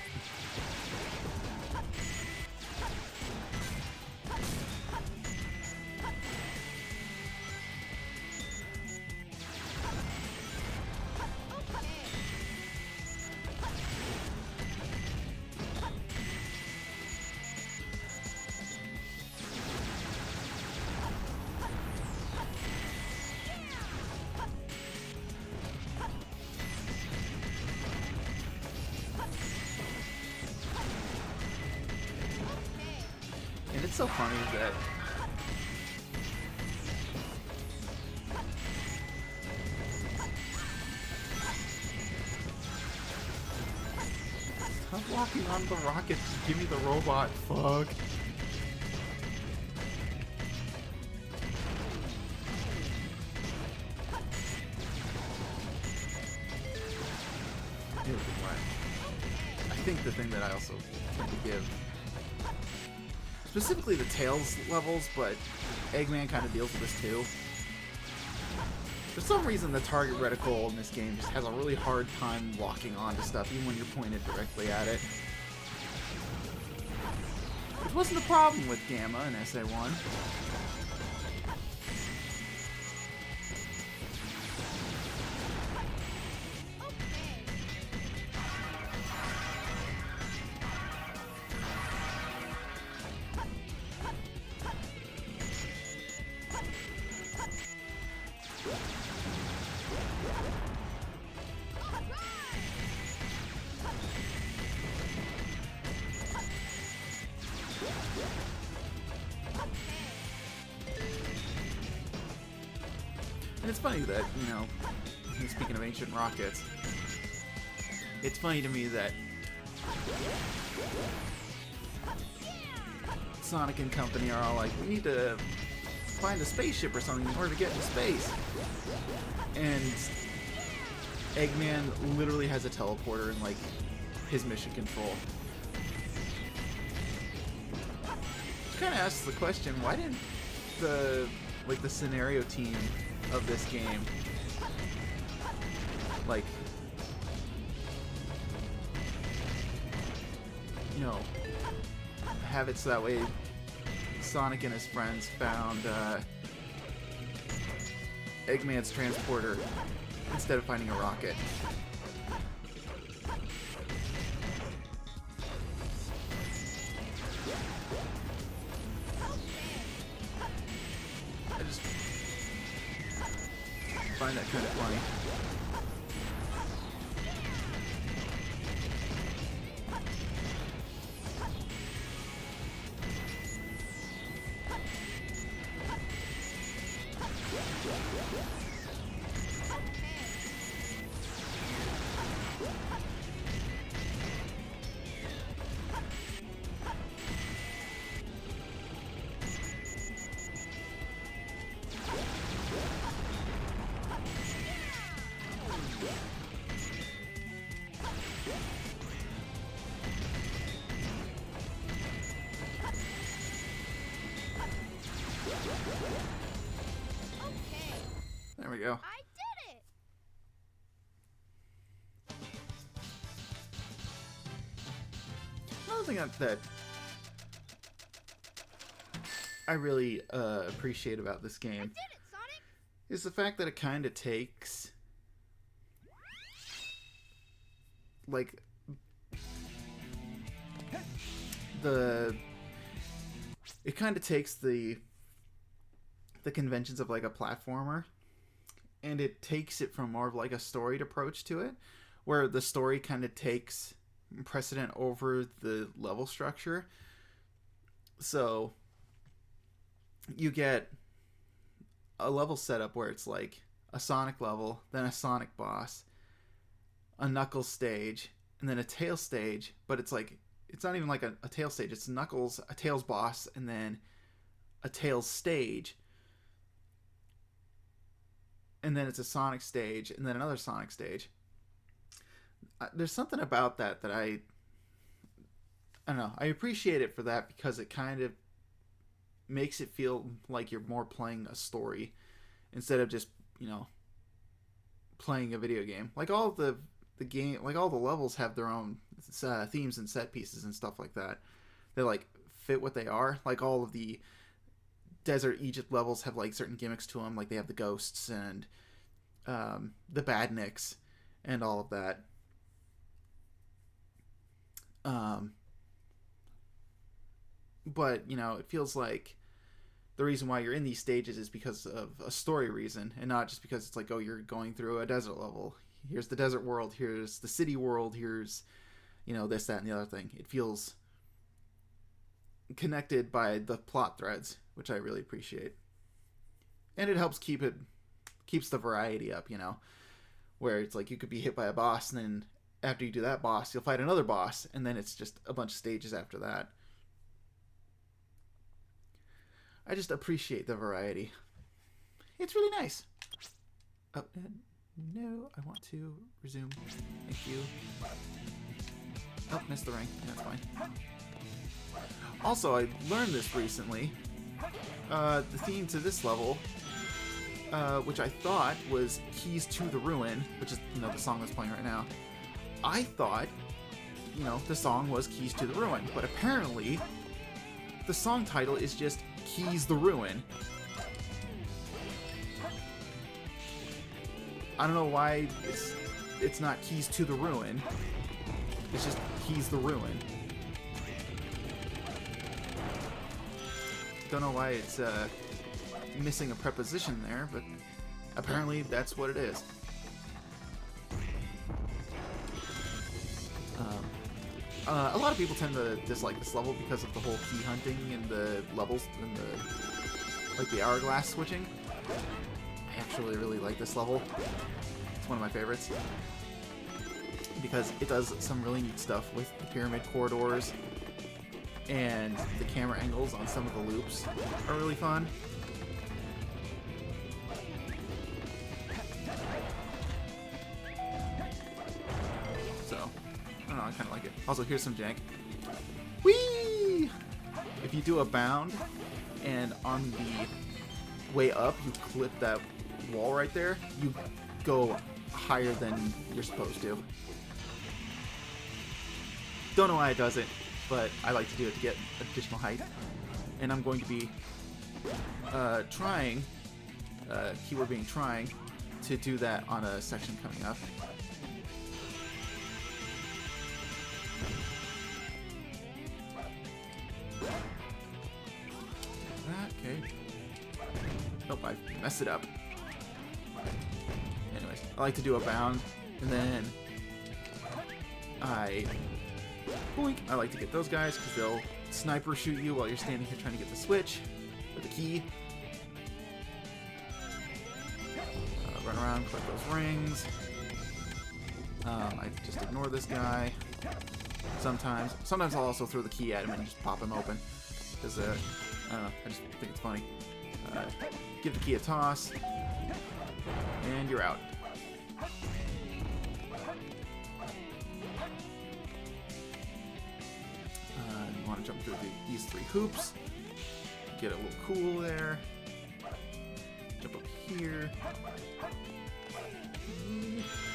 And it's so funny that stop walking on the rocket, just give me the robot, fuck. Dude, I think the thing that I also tend to give, specifically the Tails levels, but Eggman kind of deals with this too. For some reason, the target reticle in this game just has a really hard time locking onto stuff, even when you're pointed directly at it. Which wasn't a problem with Gamma in SA1. And it's funny that, you know, speaking of ancient rockets, it's funny to me that Sonic and company are all like, we need to find a spaceship or something in order to get into space. And Eggman literally has a teleporter in, like, his mission control. Which kind of asks the question, why didn't the scenario team of this game, like, you know, have it so that way Sonic and his friends found Eggman's transporter instead of finding a rocket. I just find that kind of funny. There we go. I did it! Another thing that I really appreciate about this game I did it, Sonic! is the fact that it kind of takes, like, it kind of takes the conventions of, like, a platformer, and it takes it from more of, like, a storied approach to it, where the story kind of takes precedent over the level structure. So you get a level setup where it's like a Sonic level, then a Sonic boss, a Knuckles stage, and then a Tails stage, but it's like, it's not even like a Tails stage, it's Knuckles, a Tails boss, and then a Tails stage, and then it's a Sonic stage, and then another Sonic stage. There's something about that I don't know, I appreciate it for that, because it kind of makes it feel like you're more playing a story instead of just, you know, playing a video game. Like, all the game, like, all the levels have their own themes and set pieces and stuff like that. They, like, fit what they are. Like, all of the Desert Egypt levels have, like, certain gimmicks to them. Like, they have the ghosts and the badniks and all of that. But, you know, it feels like the reason why you're in these stages is because of a story reason, and not just because it's like, oh, you're going through a desert level. Here's the desert world, here's the city world, here's, you know, this, that, and the other thing. It feels connected by the plot threads, which I really appreciate. And it helps keeps the variety up, you know, where it's like you could be hit by a boss, and then after you do that boss, you'll fight another boss, and then it's just a bunch of stages after that. I just appreciate the variety. It's really nice. Oh, no, I want to resume. Thank you. Oh, missed the ring. That's fine. Also, I learned this recently. The theme to this level, which I thought was Keys to the Ruin, which is, you know, the song that's playing right now. I thought, you know, the song was Keys to the Ruin, but apparently the song title is just Keys the Ruin. I don't know why it's not Keys to the Ruin. It's just Keys the Ruin. Don't know why it's missing a preposition there, but apparently that's what it is. A lot of people tend to dislike this level because of the whole key hunting and the levels and the hourglass switching. I actually really like this level. It's one of my favorites because it does some really neat stuff with the pyramid corridors, and the camera angles on some of the loops are really fun. So, I don't know, I kind of like it. Also, here's some jank. Whee! If you do a bound, and on the way up you clip that wall right there, you go higher than you're supposed to. Don't know why it does it, but I like to do it to get additional height. And I'm going to be trying, keyword being trying, to do that on a section coming up. Okay. Nope, I messed it up. Anyways, I like to do a bound, and then I like to get those guys because they'll sniper shoot you while you're standing here trying to get the switch or the key. Run around, collect those rings. I just ignore this guy. Sometimes I'll also throw the key at him and just pop him open because I don't know, I just think it's funny. Give the key a toss, and you're out. You want to jump through these 3 hoops. Get a little cool there. Jump up here.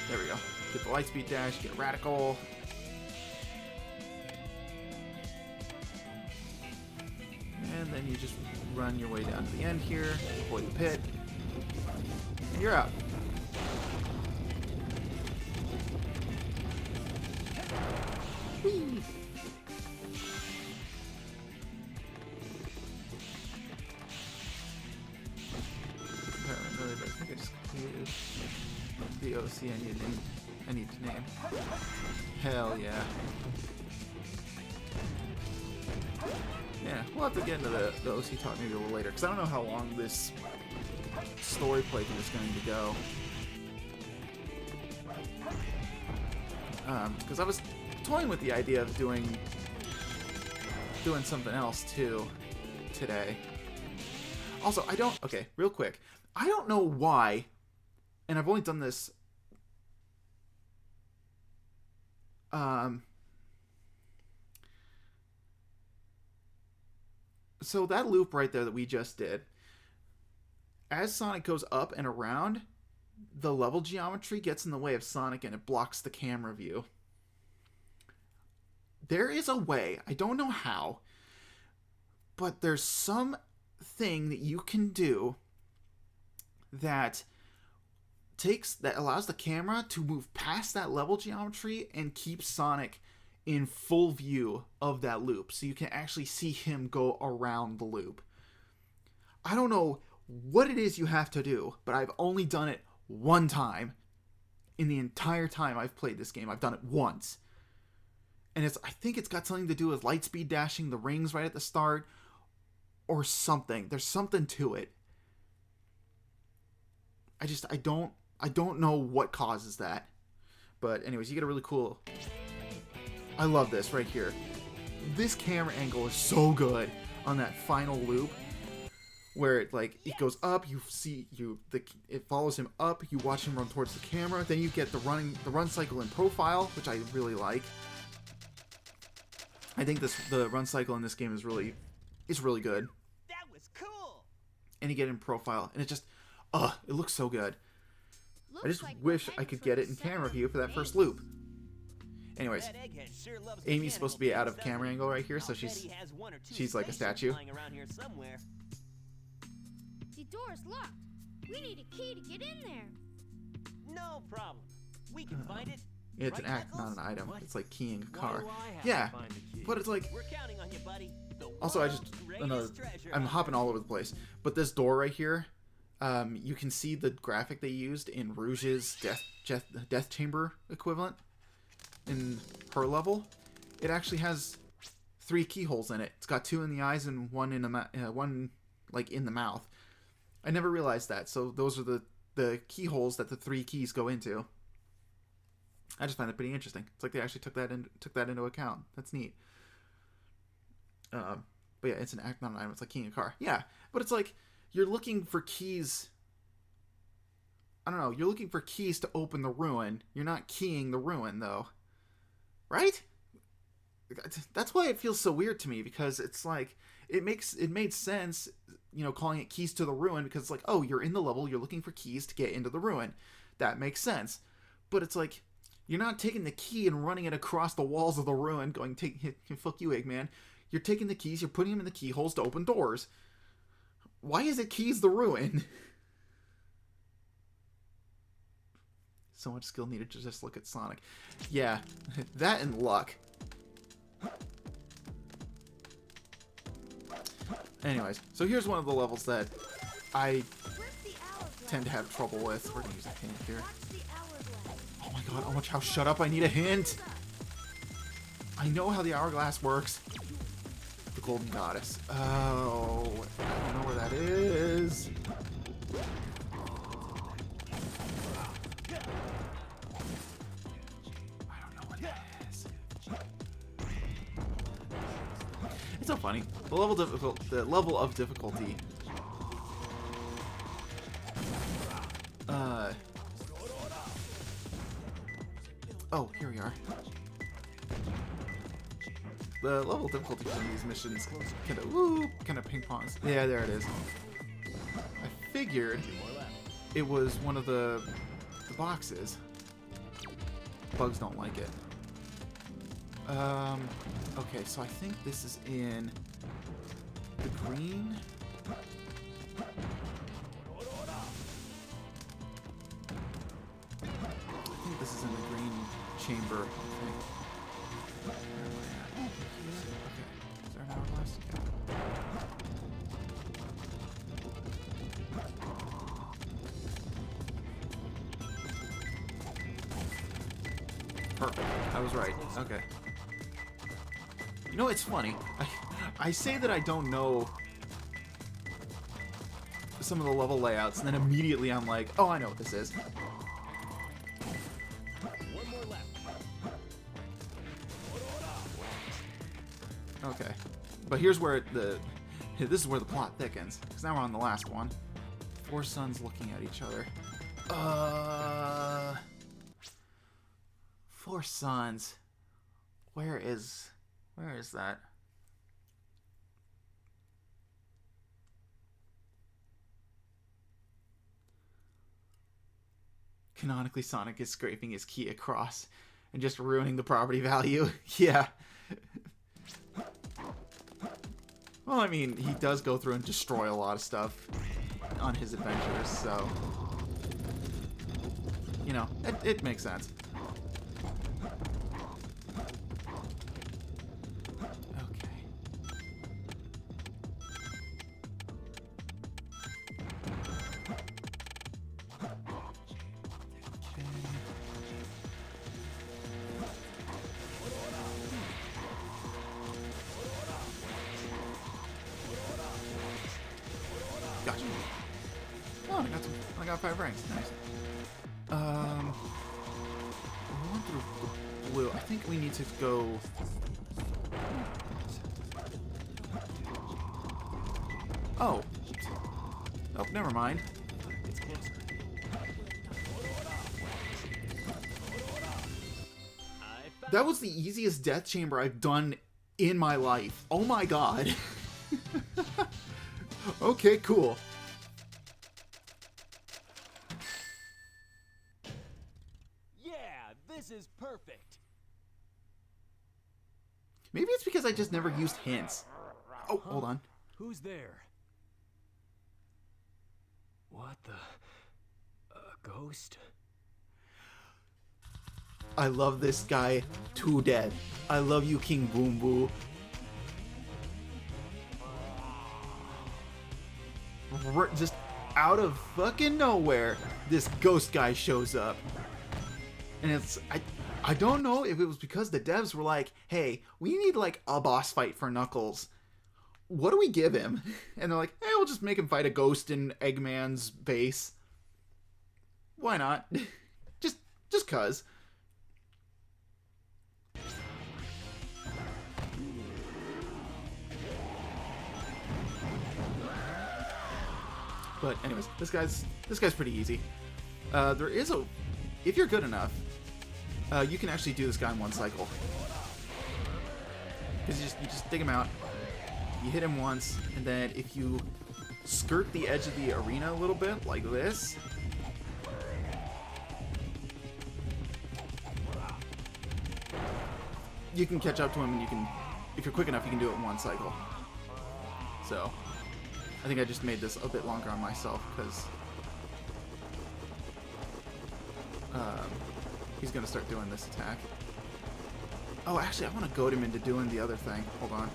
There we go. Get the lightspeed dash, get radical. And then you just run your way down to the end here, avoid the pit, and you're out. Whee! I think I just completed the OC I need to name. Hell yeah. Yeah, we'll have to get into the OC talk maybe a little later, because I don't know how long this story playthrough is going to go. Because I was toying with the idea of doing something else too today. Also, okay, real quick. I don't know why, and I've only done this so that loop right there that we just did, as Sonic goes up and around, the level geometry gets in the way of Sonic and it blocks the camera view. There is a way, I don't know how, but there's some thing that you can do that allows the camera to move past that level geometry and keep Sonic in full view of that loop, so you can actually see him go around the loop. I don't know what it is you have to do, but I've only done it one time in the entire time I've played this game. I've done it once. And I think it's got something to do with lightspeed dashing the rings right at the start or something. There's something to it. I don't know what causes that. But anyways, you get a really cool... I love this right here. This camera angle is so good on that final loop where it goes up, you see it follows him up, you watch him run towards the camera, then you get the run cycle in profile, which I really like. I think the run cycle in this game is really good. That was cool. And you get it in profile, and it just it looks so good. I just Looks like wish we're I could headed get for it in the camera center view for that gate. first loop. Anyways, That egghead sure loves the Amy's supposed to be out of cannibal camera angle right here, so I'll bet he has one or two she's like a spaceships statue. flying around here somewhere. The door's locked. We need a key to get in there. No problem. We can find it. It's an Right, act, not Knuckles? an item. What? It's like keying a Why car. do I have Yeah, to find the key? but it's like... We're counting on you, buddy. The Also, world's greatest treasure I'm hunter. hopping all over the place. But this door right here, you can see the graphic they used in Rouge's Death Chamber equivalent in her level. It actually has 3 keyholes in it. It's got 2 in the eyes and 1 in the in the mouth. I never realized that. So those are the keyholes that the 3 keys go into. I just find that pretty interesting. It's like they actually took that into account. That's neat. But yeah, it's an act, not an item. It's like keying a car. Yeah, but it's like you're looking for keys. I don't know. You're looking for keys to open the ruin. You're not keying the ruin, though. Right? That's why it feels so weird to me, because it's like it made sense, you know, calling it keys to the ruin, because it's like, oh, you're in the level, you're looking for keys to get into the ruin. That makes sense. But it's like you're not taking the key and running it across the walls of the ruin, going, fuck you, Eggman. You're taking the keys, you're putting them in the keyholes to open doors. Why is it keys the ruin? So much skill needed to just look at Sonic. Yeah, that and luck. Anyways, so here's one of the levels that I tend to have trouble with. We're gonna use a hint here. Oh my god, oh much how shut up, I need a hint! I know how the hourglass works. The Golden Goddess. Oh, I don't know where that is. It's so funny. The level of difficulty. Oh, here we are. The level of difficulty for these missions kind of ping pongs. Yeah, there it is. I figured it was one of the boxes. Bugs don't like it. Okay, so I think this is in the green. I think this is in the green chamber, I think. Okay, is there an hourglass? Yeah. Perfect. I was right. Okay. You know, it's funny. I say that I don't know some of the level layouts, and then immediately I'm like, oh, I know what this is. One more left. Okay. But here's where this is where the plot thickens, because now we're on the last one. 4 suns looking at each other. 4 suns. Where is that? Canonically, Sonic is scraping his key across and just ruining the property value. Yeah. Well, I mean, he does go through and destroy a lot of stuff on his adventures, so... You know, it makes sense. Gotcha. Oh, I got 5 ranks. Nice. We went through the blue. I think we need to go. Oh. Oh, never mind. It's closer. That was the easiest death chamber I've done in my life. Oh my god. Okay, cool. Yeah, this is perfect. Maybe it's because I just never used hints. Oh, hold on. Who's there? What the? A ghost? I love this guy to death. I love you, King Boom Boo. Just out of fucking nowhere, this ghost guy shows up. And it's... I don't know if it was because the devs were like, hey, we need like a boss fight for Knuckles. what do we give him? And they're like, hey, we'll just make him fight a ghost in Eggman's base. Why not? just cuz. But anyways, this guy's pretty easy. There is a, if you're good enough, you can actually do this guy in one cycle. Because you just dig him out, you hit him once, and then if you skirt the edge of the arena a little bit, like this, you can catch up to him, and you can, if you're quick enough, you can do it in one cycle. So, I think I just made this a bit longer on myself, because he's going to start doing this attack. Oh, actually, I want to goad him into doing the other thing. Hold on.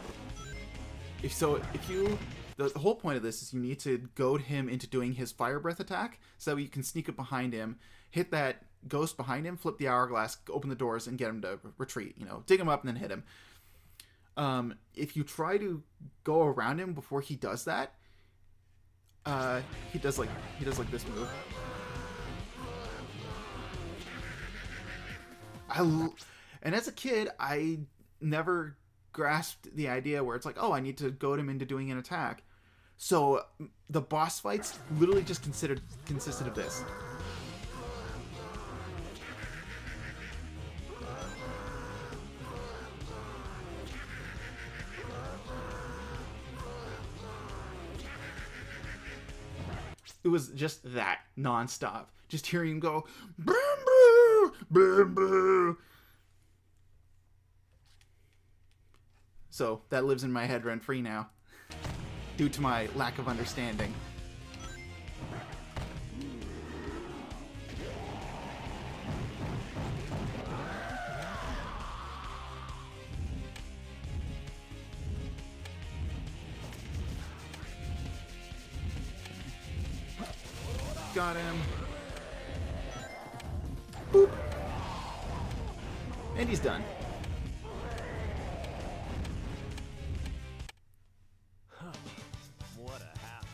The whole point of this is you need to goad him into doing his fire breath attack, so that you can sneak up behind him, hit that ghost behind him, flip the hourglass, open the doors, and get him to retreat. You know, dig him up and then hit him. If you try to go around him before he does that, he does like this move. And as a kid, I never grasped the idea where it's like, oh, I need to goad him into doing an attack. So the boss fights literally just consisted of this. It was just that, nonstop. Just hearing him go, boo, boo, boo. So that lives in my head rent-free now, due to my lack of understanding. Got him. Boop. And he's done. What a hassle.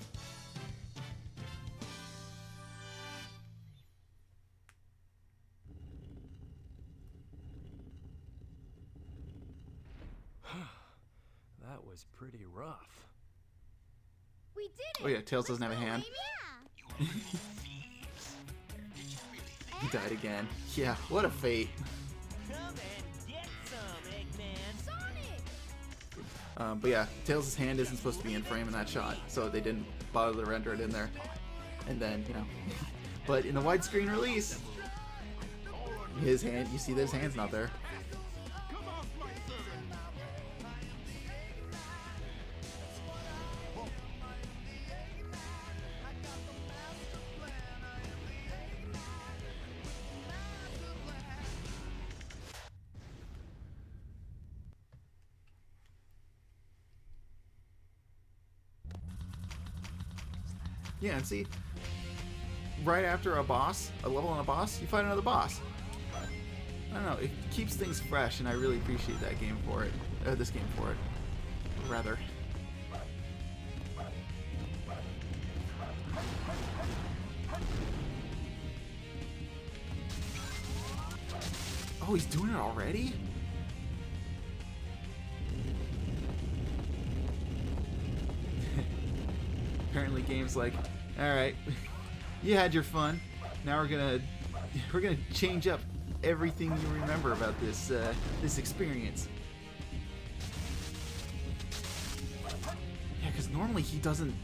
That was pretty rough. We did it! Oh yeah, Tails doesn't have a hand. Yeah! He died again. Yeah, what a fate. Come and get some, Eggman. Sonic! But yeah, Tails' hand isn't supposed to be in frame in that shot, so they didn't bother to render it in there. And then, you know, but in the widescreen release, his hand, you see that his hand's not there. Yeah, and see, right after a boss, a level on a boss, you fight another boss. I don't know, it keeps things fresh, and I really appreciate that game for it. This game for it, rather. Oh, he's doing it already? Apparently game's like, alright, you had your fun. Now we're gonna change up everything you remember about this this experience. Yeah, because normally he doesn't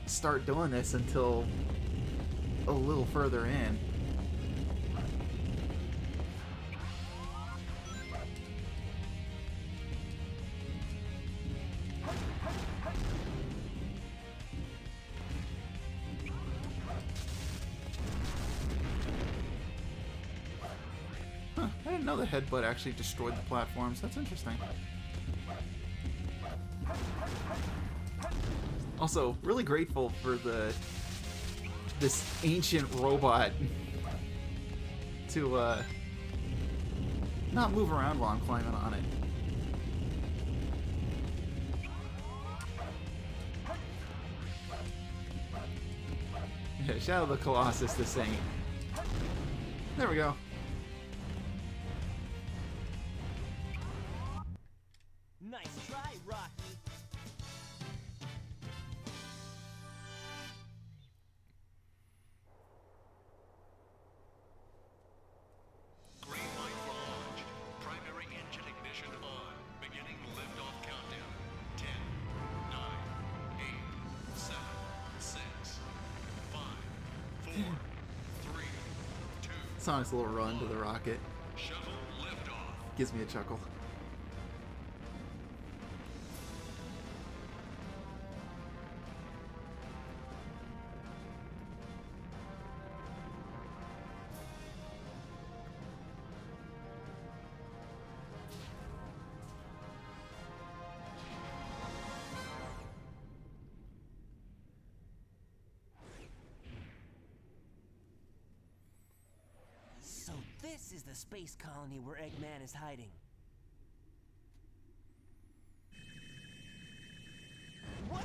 start doing this until a little further in. I didn't know the headbutt actually destroyed the platforms. That's interesting. Also, really grateful for this ancient robot to not move around while I'm climbing on it. Shadow of the Colossus, this thing. There we go. Nice try, Rocky. Green light for launch. Primary engine ignition on. Beginning liftoff countdown. 10, 9, 8, 7, 6, 5, 4, 3, 2. Sonic's little run to the rocket Shuttle liftoff. gives me a chuckle. So this is the space colony where Eggman is hiding. What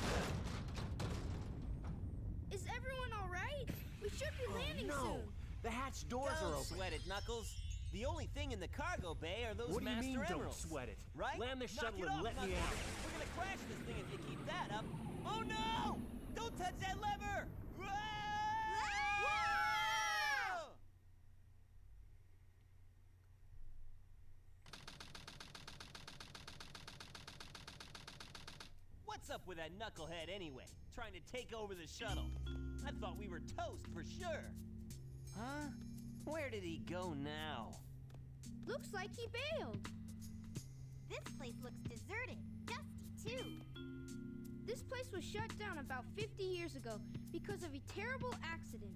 the? Is everyone all right? We should be landing soon. The hatch doors are Don't open. sweat it, Knuckles. The only thing in the cargo bay are those What do you Master mean, Emeralds. don't sweat it? Right? Land the Knock shuttle it and off, let me Knuckles. out. We're gonna crash this thing if you keep that up. Oh no! Don't touch that lever! Whoa! What's up with that knucklehead anyway? Trying to take over the shuttle. I thought we were toast for sure. Huh? Where did he go now? Looks like he bailed. This place looks deserted. Dusty, too. This place was shut down about 50 years ago because of a terrible accident.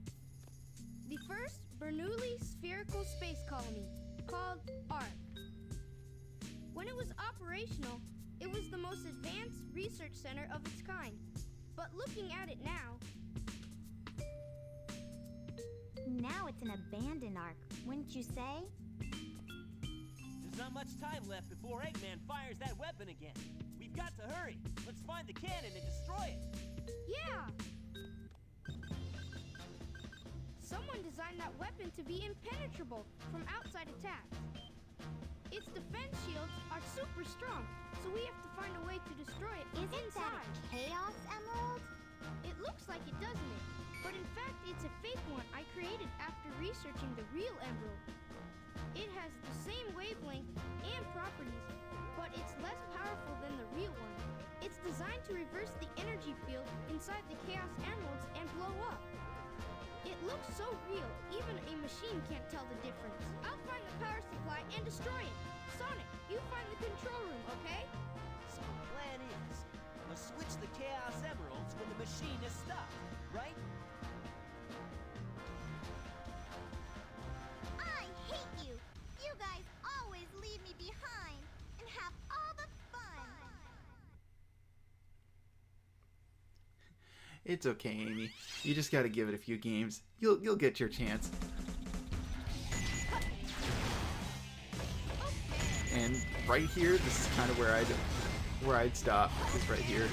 The first Bernoulli spherical space colony, called ARC. When it was operational, it was the most advanced research center of its kind. But looking at it now, Now it's an abandoned ark, wouldn't you say? There's not much time left before Eggman fires that weapon again. We've got to hurry. Let's find the cannon and destroy it. yeah! Someone designed that weapon to be impenetrable from outside attacks. Its defense shields are super strong, so we have to find a way to destroy it Isn't that inside. a Chaos Emerald? It looks like it, doesn't it? But in fact, it's a fake one I created after researching the real emerald. It has the same wavelength and properties, but it's less powerful than the real one. It's designed to reverse the energy field inside the Chaos Emeralds and blow up. It looks so real, even a machine can't tell the difference. I'll find the power supply and destroy it. Sonic, you find the control room, okay? So the plan is, we'll switch the Chaos Emeralds when the machine is stopped, right? I hate you! You guys always leave me behind and have all the fun! It's okay, Amy. You just gotta give it a few games. You'll get your chance. And right here, this is kind of where I'd stop. Is right here.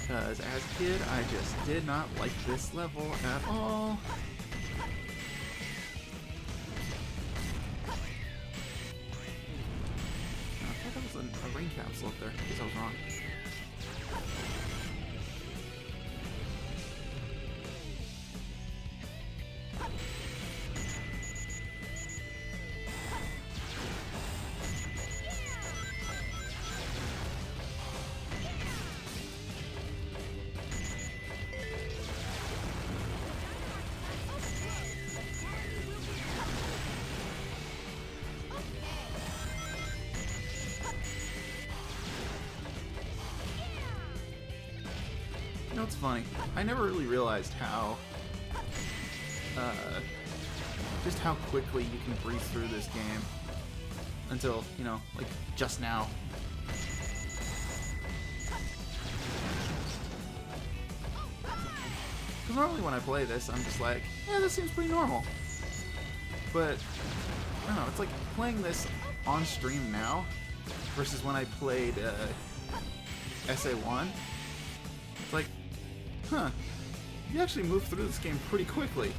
Because as a kid, I just did not like this level at all. I thought that was a rain capsule up there. I guess I was wrong. You know what's funny? I never really realized how, just how quickly you can breeze through this game until, you know, like just now. Because normally when I play this, I'm just like, yeah, this seems pretty normal. But, I don't know, it's like playing this on stream now, versus when I played SA1. It's like, huh, you actually move through this game pretty quickly.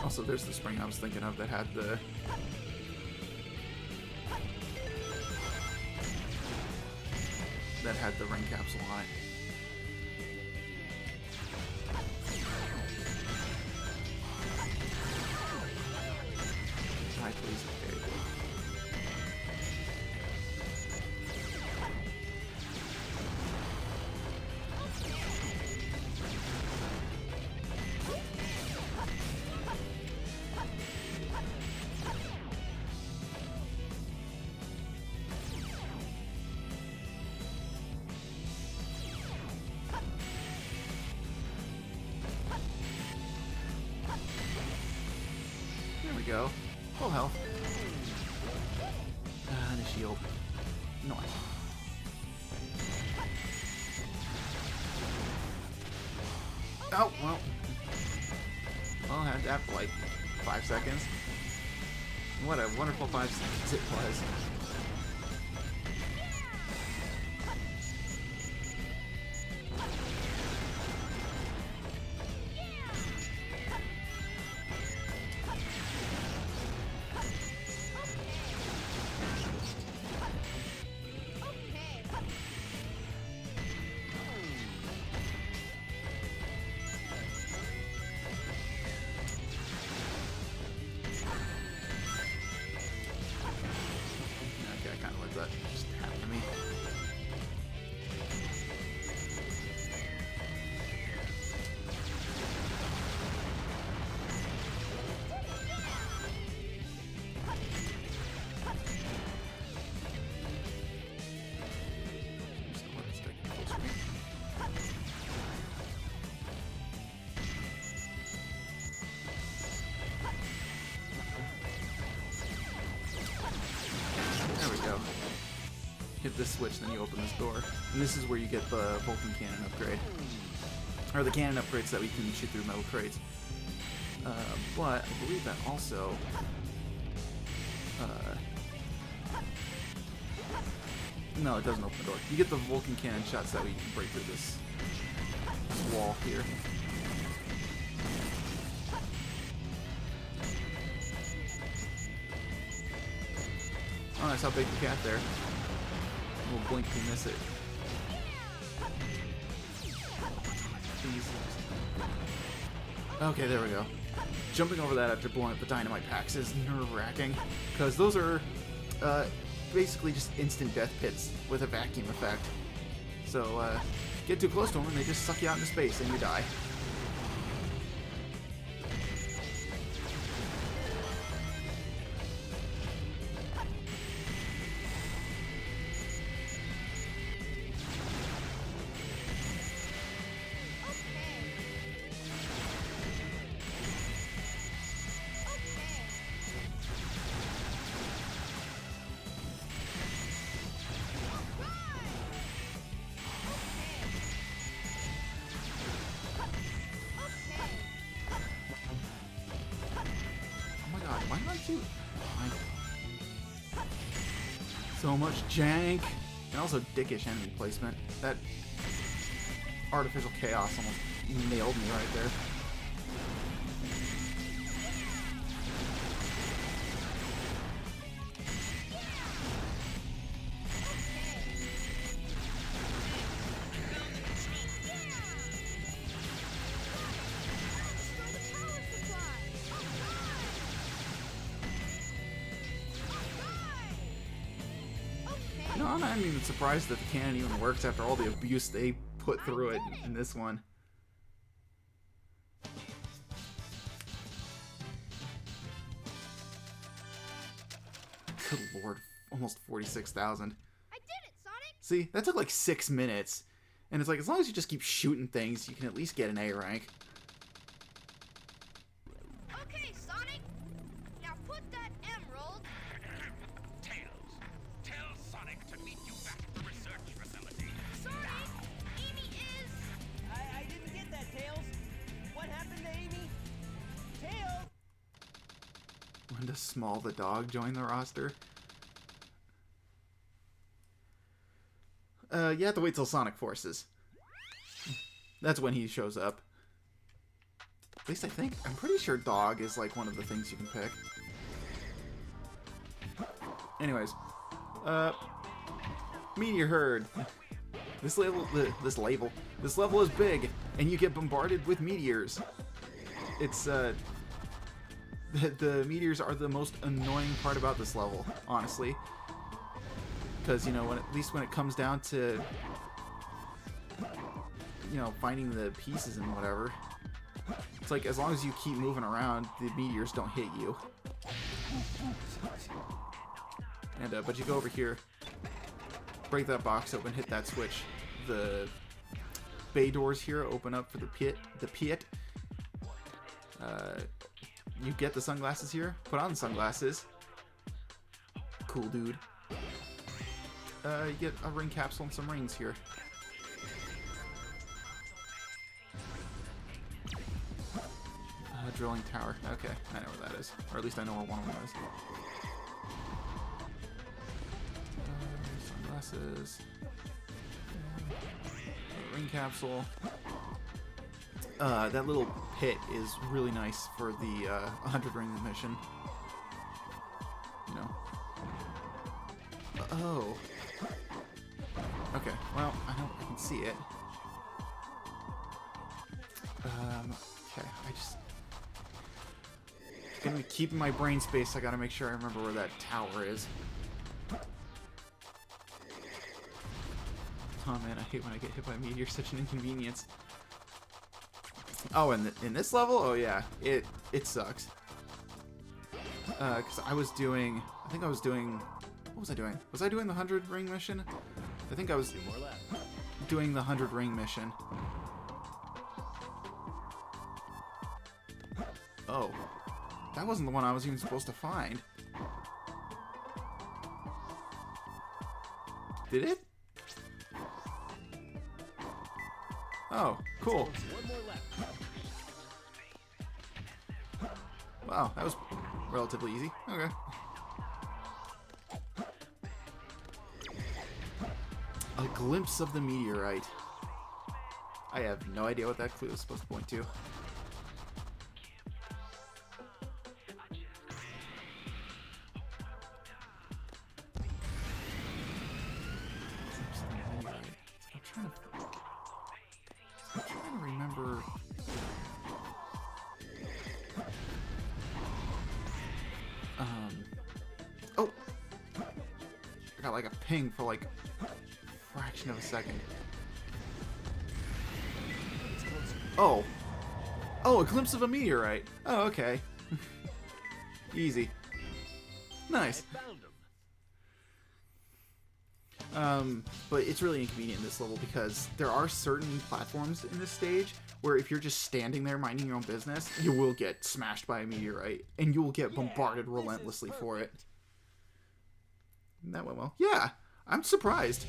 Also, there's the spring I was thinking of that had the... that had the ring capsule on it. Die, please. Okay. There we go. Full health. And a shield. Nice. Oh, well. Well, I had that for like 5 seconds. What a wonderful 5 seconds it was. Okay, I kind of let that just happen to me. Just let this guy get closer to me. There we go. Hit this switch, then you open this door. And this is where you get the Vulcan cannon upgrade. Or the cannon upgrades that we can shoot through metal crates. But I believe that also... no, it doesn't open the door. You get the Vulcan cannon shots that we can break through this wall here. Oh, I saw Big Cat there. We'll blink if you miss it. Jeez. Okay, there we go. Jumping over that after blowing up the dynamite packs is nerve-wracking, because those are basically just instant death pits with a vacuum effect. So, get too close to them and they just suck you out into space and you die. Why not you? So much jank. And also dickish enemy placement. That artificial chaos almost nailed me right there. No, I'm not even surprised that the cannon even works after all the abuse they put through it in this one. Good lord, almost 46,000. I did it, Sonic! See, that took like 6 minutes. And it's like, as long as you just keep shooting things, you can at least get an A rank. Okay, When does Small the dog join the roster? You have to wait till Sonic Forces. That's when he shows up. At least I think. I'm pretty sure dog is like one of the things you can pick. Anyways. Meteor Herd. This level is big, and you get bombarded with meteors. It's, the meteors are the most annoying part about this level, honestly. Because, you know, at least when it comes down to, you know, finding the pieces and whatever, it's like, as long as you keep moving around, the meteors don't hit you. And, but you go over here, break that box open, hit that switch. The bay doors here open up for the pit. You get the sunglasses here, put on the sunglasses. Cool, dude. You get a ring capsule and some rings here. Drilling tower. Okay, I know where that is. Or at least I know where one of them is. Sunglasses. Ring capsule. That little pit is really nice for the 100 ring mission. You know. Oh. Okay, well, I can see it. Okay, I just... Gonna be keeping my brain space, I gotta make sure I remember where that tower is. Oh man, I hate when I get hit by meteors, such an inconvenience. Oh, and in this level? Oh yeah, it sucks. Because I was doing... what was I doing? Was I doing the 100 ring mission? I think I was doing the 100 ring mission. Oh. That wasn't the one I was even supposed to find. Did it? Oh, cool. Wow, that was relatively easy. Okay. A glimpse of the meteorite. I have no idea what that clue is supposed to point to. I'm trying to remember. Oh! I got like a ping for like a fraction of a second. Oh! Oh, a glimpse of a meteorite. Oh, okay. Easy. Nice. But it's really inconvenient in this level because there are certain platforms in this stage where if you're just standing there minding your own business, you will get smashed by a meteorite, and you will get bombarded relentlessly for it. That went well. Yeah, I'm surprised.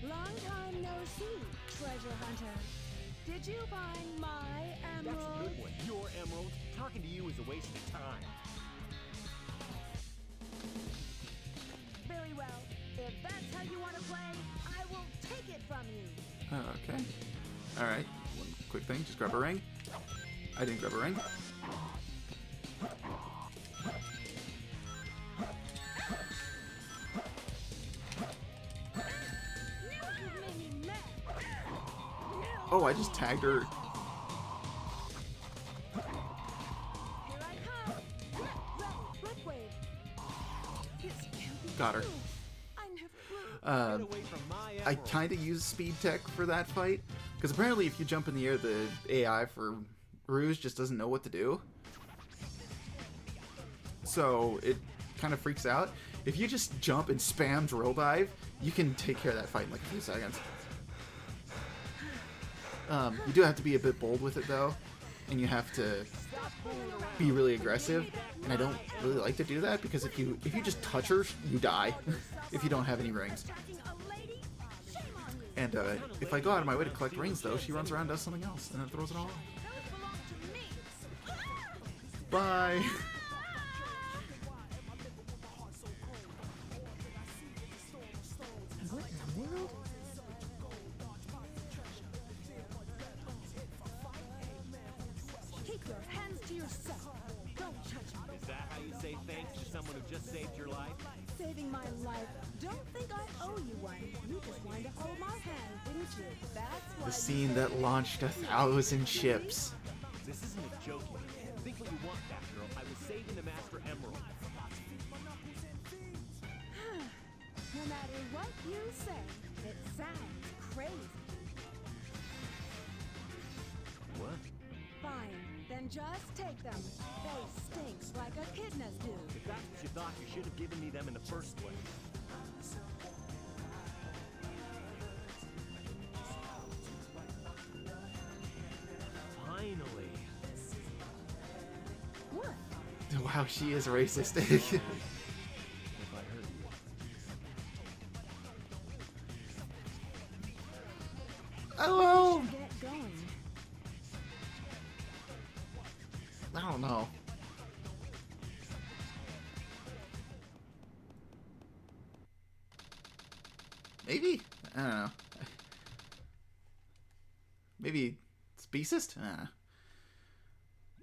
Long time no see, treasure hunter. Did you find my emerald? That's a good one. Your emerald. Talking to you is a waste of time. Very well. If that's how you want to play, I will take it from you. Okay. Alright. One quick thing. Just grab a ring. I didn't grab a ring. Oh, I just tagged her. Got her. I kind of use speed tech for that fight, because apparently if you jump in the air, the AI for Rouge just doesn't know what to do. So it kind of freaks out. If you just jump and spam drill dive, you can take care of that fight in like a few seconds. You do have to be a bit bold with it though, and you have to be really aggressive. And I don't really like to do that because if you just touch her, you die if you don't have any rings. And if I go out of my way to collect rings though, she runs around and does something else and then throws it all off. Bye. What in the world? Keep your hands to yourself. Don't touch me. Is that how you say thanks to someone who just saved your life? Saving my life. Don't think I owe you one. You just wanted to hold my hand, didn't you? That's why. The scene that launched 1,000 ships. This isn't a joke. Think what you want, Batgirl. I was saving the Master Emerald. No matter what you say, it sounds crazy. What? Fine, then just take them. They stink like echidnas do. If that's what you thought, you should have given me them in the first place. Finally. What? Wow, she is racist. If I heard you. Hello. Get going. I don't know. Maybe? I don't know. Maybe speciest?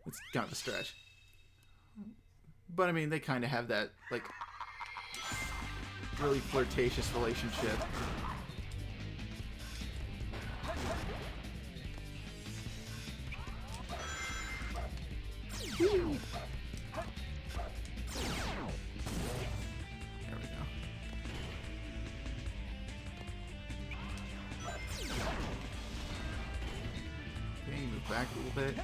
It's kind of a stretch. But I mean, they kind of have that, like, really flirtatious relationship. Whee! There we go. Okay, move back a little bit.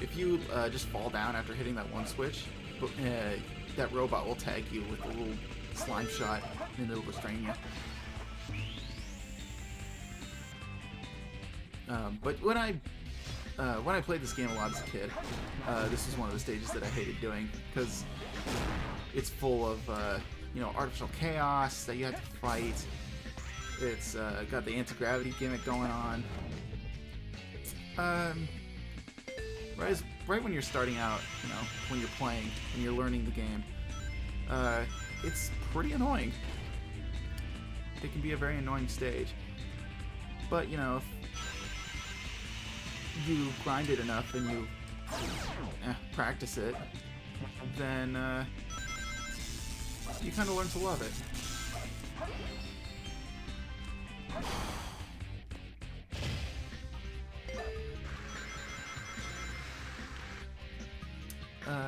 If you just fall down after hitting that one switch, that robot will tag you with a little slime shot and it'll restrain you. But when I played this game a lot as a kid, this was one of the stages that I hated doing because it's full of artificial chaos that you have to fight. It's got the anti-gravity gimmick going on. Right when you're starting out, when you're playing, when you're learning the game, it's pretty annoying. It can be a very annoying stage. But, if you grind it enough and you practice it, then you kind of learn to love it.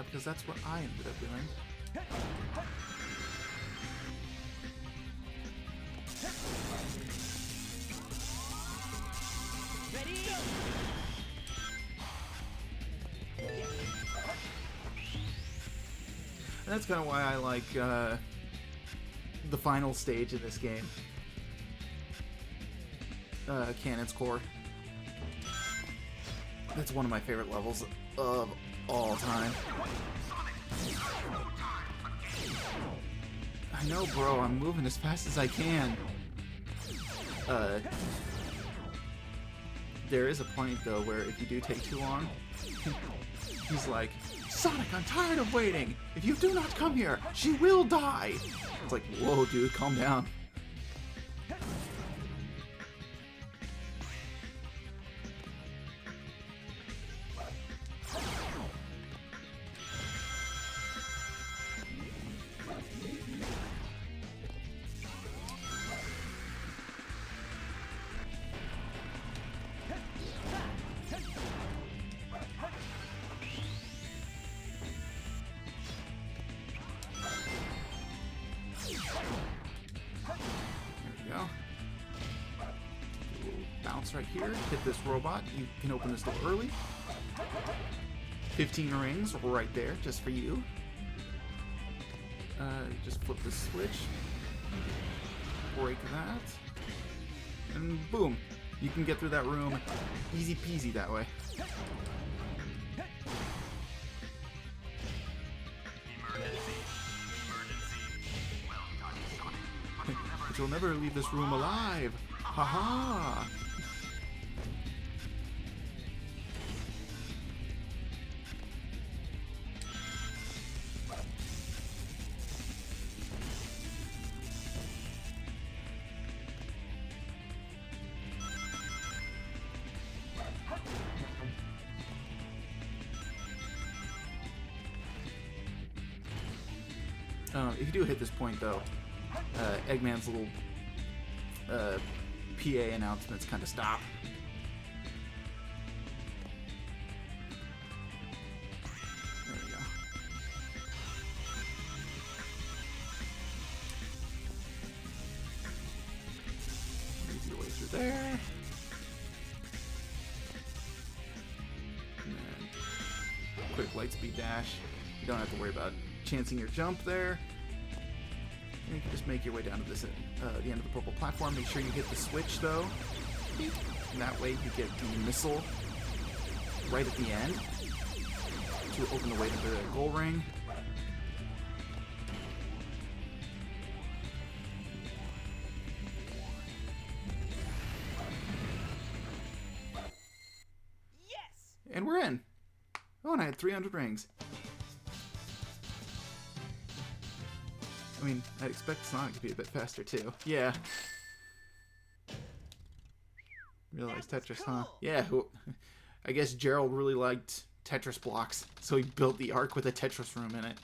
Because that's what I ended up doing. Ready? And that's kind of why I like the final stage of this game. Cannon's Core. That's one of my favorite levels of all time. I know, bro, I'm moving as fast as I can. There is a point, though, where if you do take too long, he's like, Sonic, I'm tired of waiting! If you do not come here, she will die! It's like, whoa, dude, calm down. Right here, hit this robot. You can open this door early. 15 rings right there, just for you. Just flip the switch, break that, and boom, you can get through that room easy peasy that way. But you'll never leave this room alive. Haha! If you do hit this point, though, Eggman's little PA announcements kind of stop. There we go. Easy way through there. And then quick light speed dash. You don't have to worry about chancing your jump there. And you can just make your way down to this the end of the purple platform. Make sure you hit the switch, though. And that way you get the missile right at the end to open the way to the goal ring. Yes! And we're in. Oh, and I had 300 rings. I mean, I'd expect Sonic to be a bit faster, too. Yeah. Realized Tetris, huh? Yeah, I guess Gerald really liked Tetris blocks, so he built the Ark with a Tetris room in it.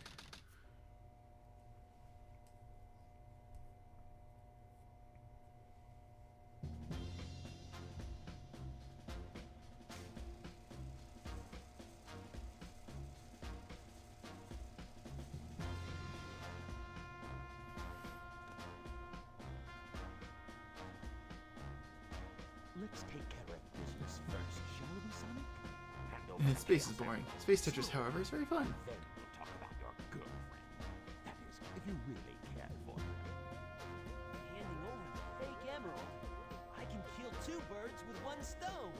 Let's take care of business first, shall we, Sonic? Hand over the Space is chaos boring. and Space Tetris, however, is very fun. then we'll talk about your girlfriend. That is, if you really care for her. Handing over the fake emerald, I can kill 2 birds with 1 stone.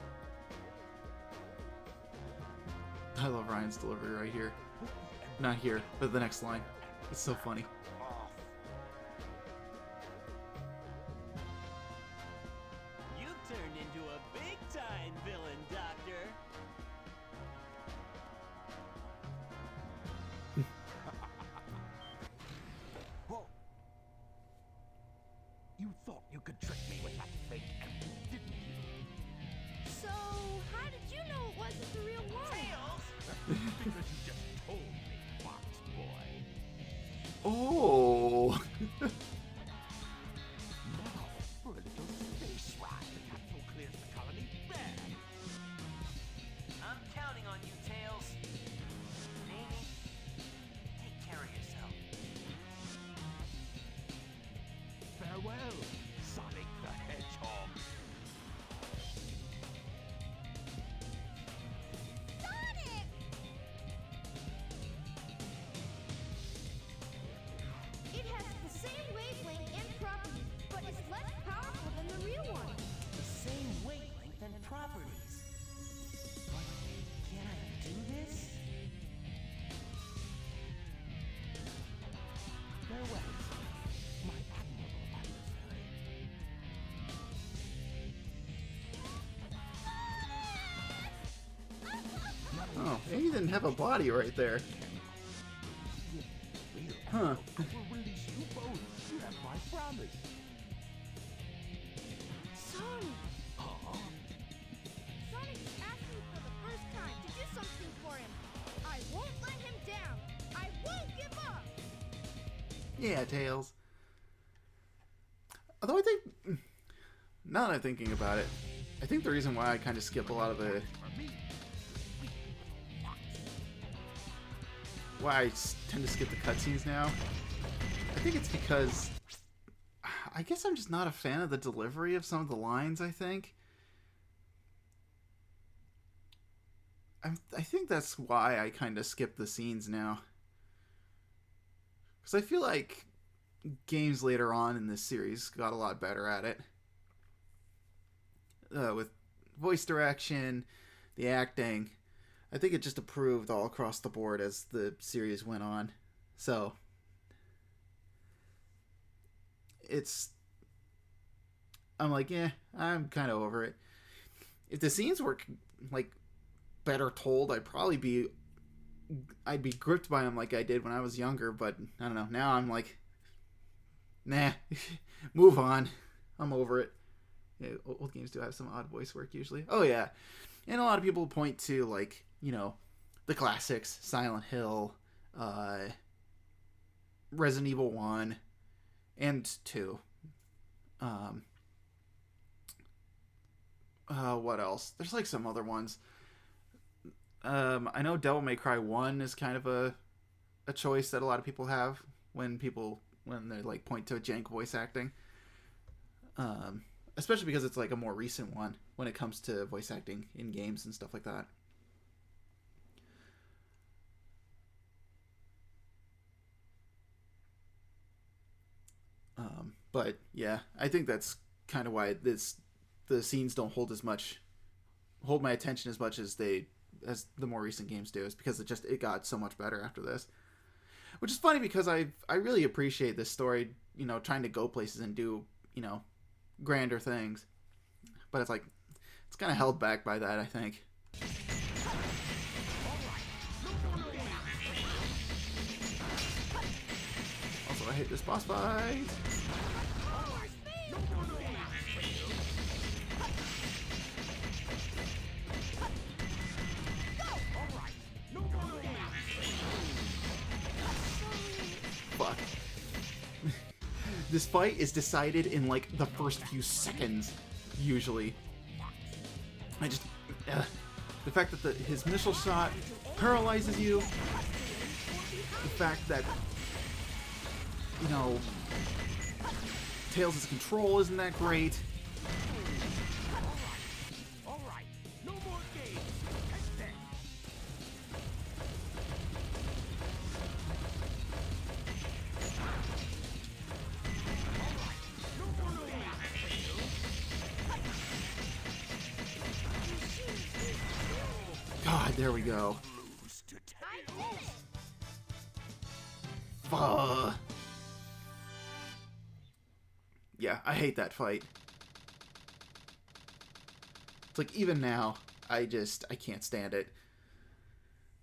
I love Ryan's delivery right here. Not here, but the next line. It's so funny. You turned into a big-time villain, Doctor. Whoa! You thought you could trick me with that fake emerald, didn't you? So, how did you know it wasn't the real one? Because you just told me, Fox Boy. Oh! Now, for a little space ride, the capsule clears the colony bad. I'm counting on you, Tails. Amy, take care of yourself. Farewell, Sonic the Hedgehog. Sonic! It has the same wavelength and properties, but is less powerful than the real one. The same wavelength and properties. But can I do this? Farewell, my admirable adversary. Oh, he didn't have a body right there. Huh. I will release you both. You have my promise. Sonic! Sonic is asking for the first time to do something for him. I won't let him down. I won't give up. Yeah, Tails. Although I think, now that I'm thinking about it, I think the reason why I kind of skip a lot of the, why I tend to skip the cutscenes now, I think it's because I guess I'm just not a fan of the delivery of some of the lines, I think. I think that's why I kind of skip the scenes now. Because I feel like games later on in this series got a lot better at it. With voice direction, the acting. I think it just improved all across the board as the series went on. So, I'm like, yeah, I'm kind of over it. If the scenes were, like, better told, I'd be gripped by them like I did when I was younger, but I don't know. Now I'm like, nah, move on. I'm over it. Yeah, old games do have some odd voice work usually. Oh yeah, and a lot of people point to, like, you know, the classics, Silent Hill, Resident Evil 1 and 2. What else? There's like some other ones. I know Devil May Cry 1 is kind of a choice that a lot of people have when they like point to jank voice acting. Especially because it's like a more recent one when it comes to voice acting in games and stuff like that. But yeah, I think that's kind of why the scenes don't hold my attention as much as the more recent games do, is because it got so much better after this. Which is funny because I really appreciate this story, you know, trying to go places and do, you know, grander things. But it's like, it's kind of held back by that, I think. Also, I hate this boss fight. Fuck. This fight is decided in like the first few seconds, usually. The fact that his missile shot paralyzes you, the fact that, you know, Tails' control isn't that great. God, there we go. Yeah, I hate that fight. It's like, even now, I can't stand it.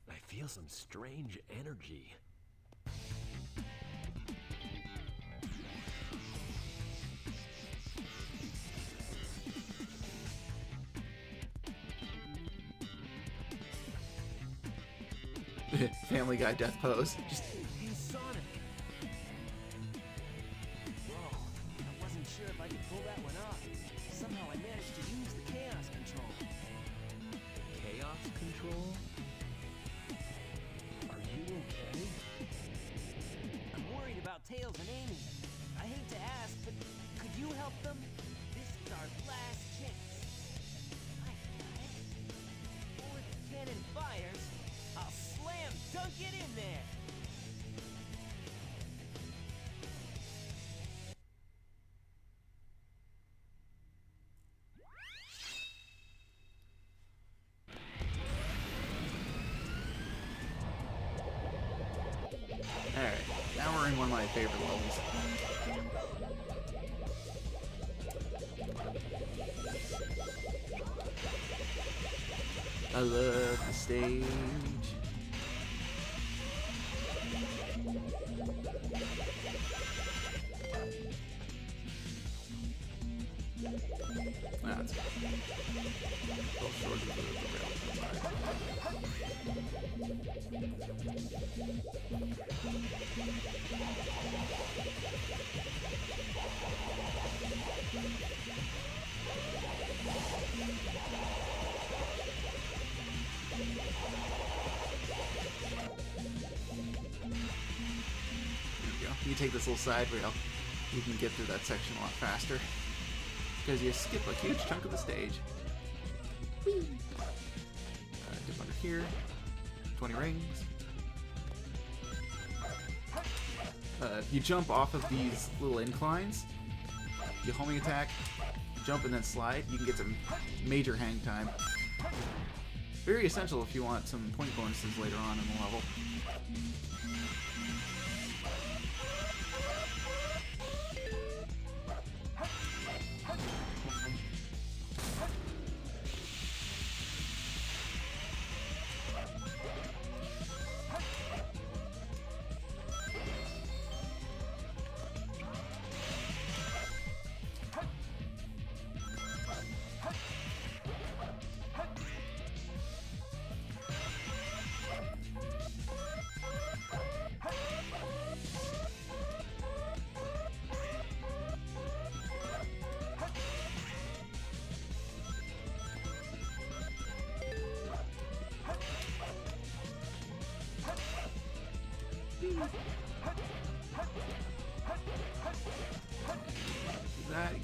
I feel some strange energy. Family Guy death pose. Just... He's Sonic. Whoa, I wasn't sure if I could pull that one off. Somehow I managed to use the chaos control. Chaos control? Are you okay? I'm worried about Tails and Amy. I hate to ask, but could you help them? This is our last chance. I got it. Before the cannon fires, I'll slam dunk it in there. Alright, now we're in one of my favorite levels. I love the stage. That's little short of the rail. You take this little side rail, you can get through that section a lot faster because you skip a huge chunk of the stage. Dip under here, 20 rings. You jump off of these little inclines, you homing attack, jump and then slide, you can get some major hang time. Very essential if you want some point bonuses later on in the level.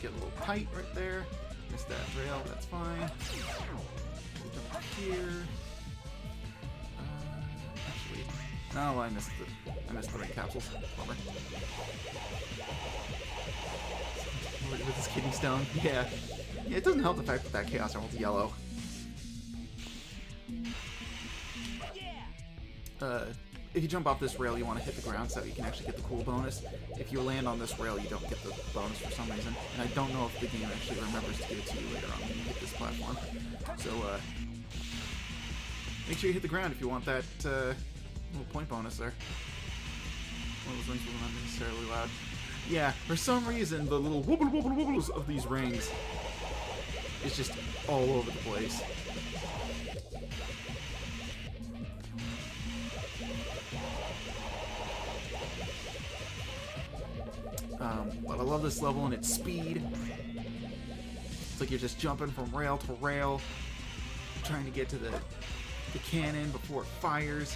get a little tight right there. Missed that rail, that's fine. We'll jump up here. Actually, no, I missed the ring capsules. Bummer. With this kidney stone, yeah. It doesn't help the fact that that Chaos Emerald's yellow. If you jump off this rail, you want to hit the ground so you can actually get the cool bonus. If you land on this rail, you don't get the bonus for some reason. And I don't know if the game actually remembers to give it to you later on when you hit this platform. So, make sure you hit the ground if you want that little point bonus there. One of those rings wasn't unnecessarily loud. Yeah, for some reason, the little wobble wobble wobbles of these rings is just all over the place. But I love this level and its speed. It's like you're just jumping from rail to rail, trying to get to the cannon before it fires.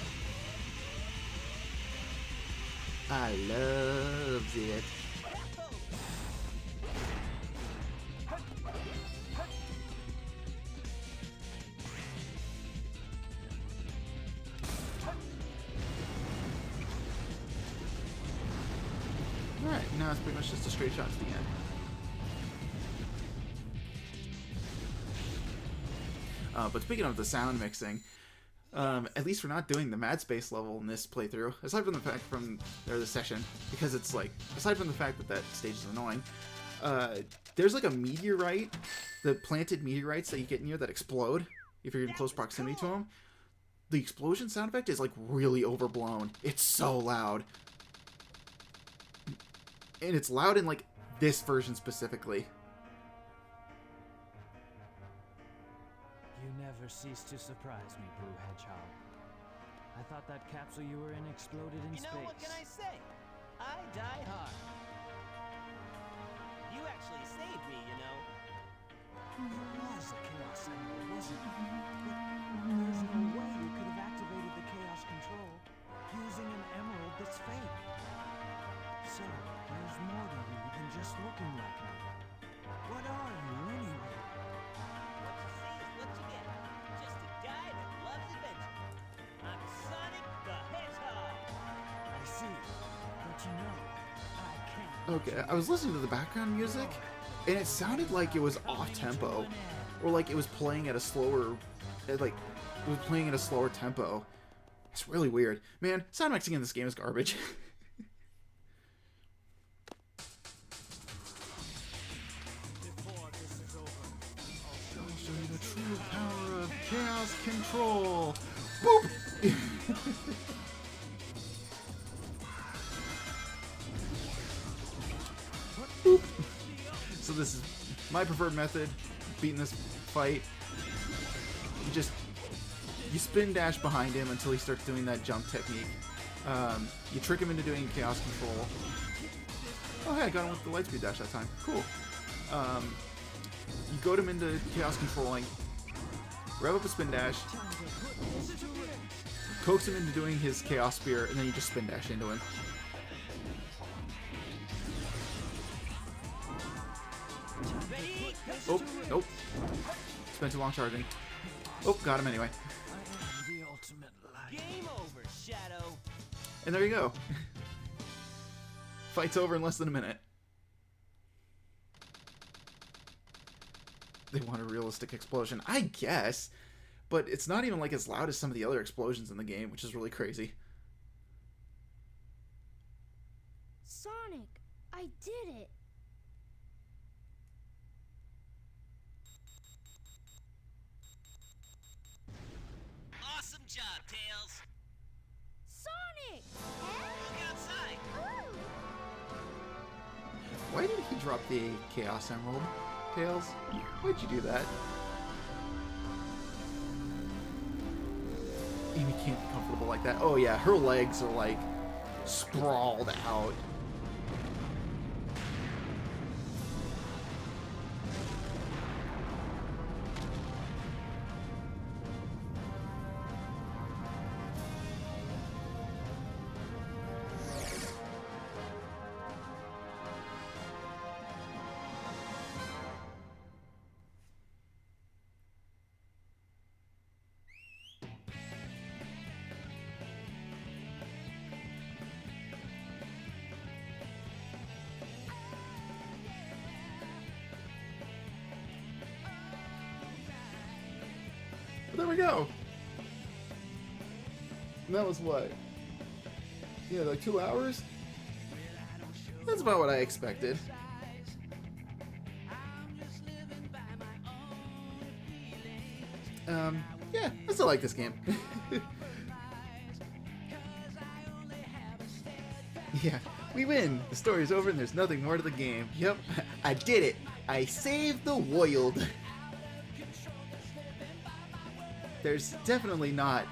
I love it. Alright, now it's pretty much just a straight shot to the end. But speaking of the sound mixing, at least we're not doing the Mad Space level in this playthrough, aside from the fact the session, because it's like, aside from the fact that that stage is annoying, there's like a meteorite, the planted meteorites that you get near that explode if you're in close proximity to them. The explosion sound effect is like really overblown. It's so loud. And it's loud in like this version specifically. You never cease to surprise me, Blue Hedgehog. I thought that capsule you were in exploded in space. You know, what can I say? I die hard. You actually saved me, you know. It was a Chaos Emerald, wasn't it? But there's no way you could have activated the Chaos Control using an emerald that's fake. So, there's more to you than just looking like me. What are you, anyway? What you see is what you get. Just a guy that loves adventure. I'm Sonic the Hedgehog. I see. But you know, I can't. Okay, I was listening to the background music, and it sounded like it was off-tempo. Or like it was playing at a slower... like, it was playing at a slower tempo. It's really weird. Man, sound mixing in this game is garbage. The true power of Chaos Control! Boop! Boop! So this is my preferred method, beating this fight. You spin dash behind him until he starts doing that jump technique. You trick him into doing Chaos Control. Oh hey, I got him with the lightspeed dash that time. Cool. You goad him into Chaos Controlling, rev up a spin dash, coax him into doing his Chaos Spear, and then you just spin dash into him. Oh, nope. Spent too long charging. Oh, got him anyway. The ultimate light. Game over, Shadow. And there you go. Fight's over in less than a minute. They want a realistic explosion. I guess. But it's not even like as loud as some of the other explosions in the game, which is really crazy. Sonic, I did it. Awesome job, Tails. Sonic! Look outside. Ooh. Why did he drop the Chaos Emerald, Tails? Why'd you do that? Amy can't be comfortable like that. Oh yeah, her legs are like sprawled out. There we go. And that was what? Yeah, like 2 hours? That's about what I expected. Yeah, I still like this game. Yeah, we win. The story's over and there's nothing more to the game. Yep, I did it. I saved the world. There's definitely not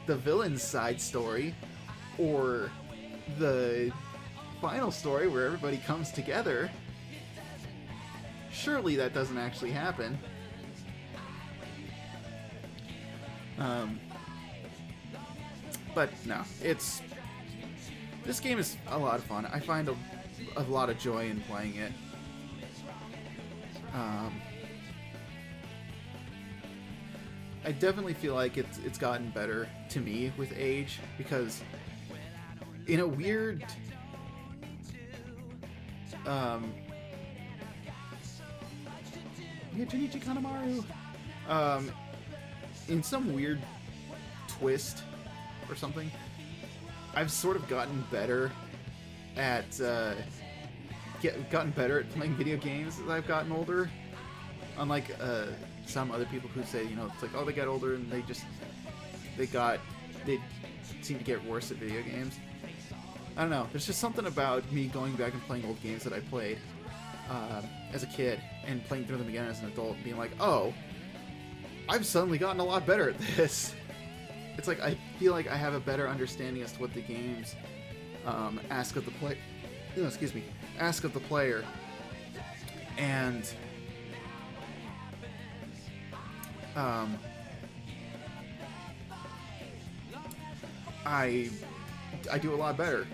the villain's side story or the final story where everybody comes together. Surely that doesn't actually happen. But no, this game is a lot of fun. I find a lot of joy in playing it. I definitely feel like it's gotten better to me with age, because in a weird Junichi Kanemaru, in some weird twist or something, I've sort of gotten better at playing video games as I've gotten older. Unlike some other people who say, it's like, oh, they got older and they seem to get worse at video games. I don't know. There's just something about me going back and playing old games that I played as a kid and playing through them again as an adult and being like, oh, I've suddenly gotten a lot better at this. It's like I feel like I have a better understanding as to what the games ask of the player, and I do a lot better.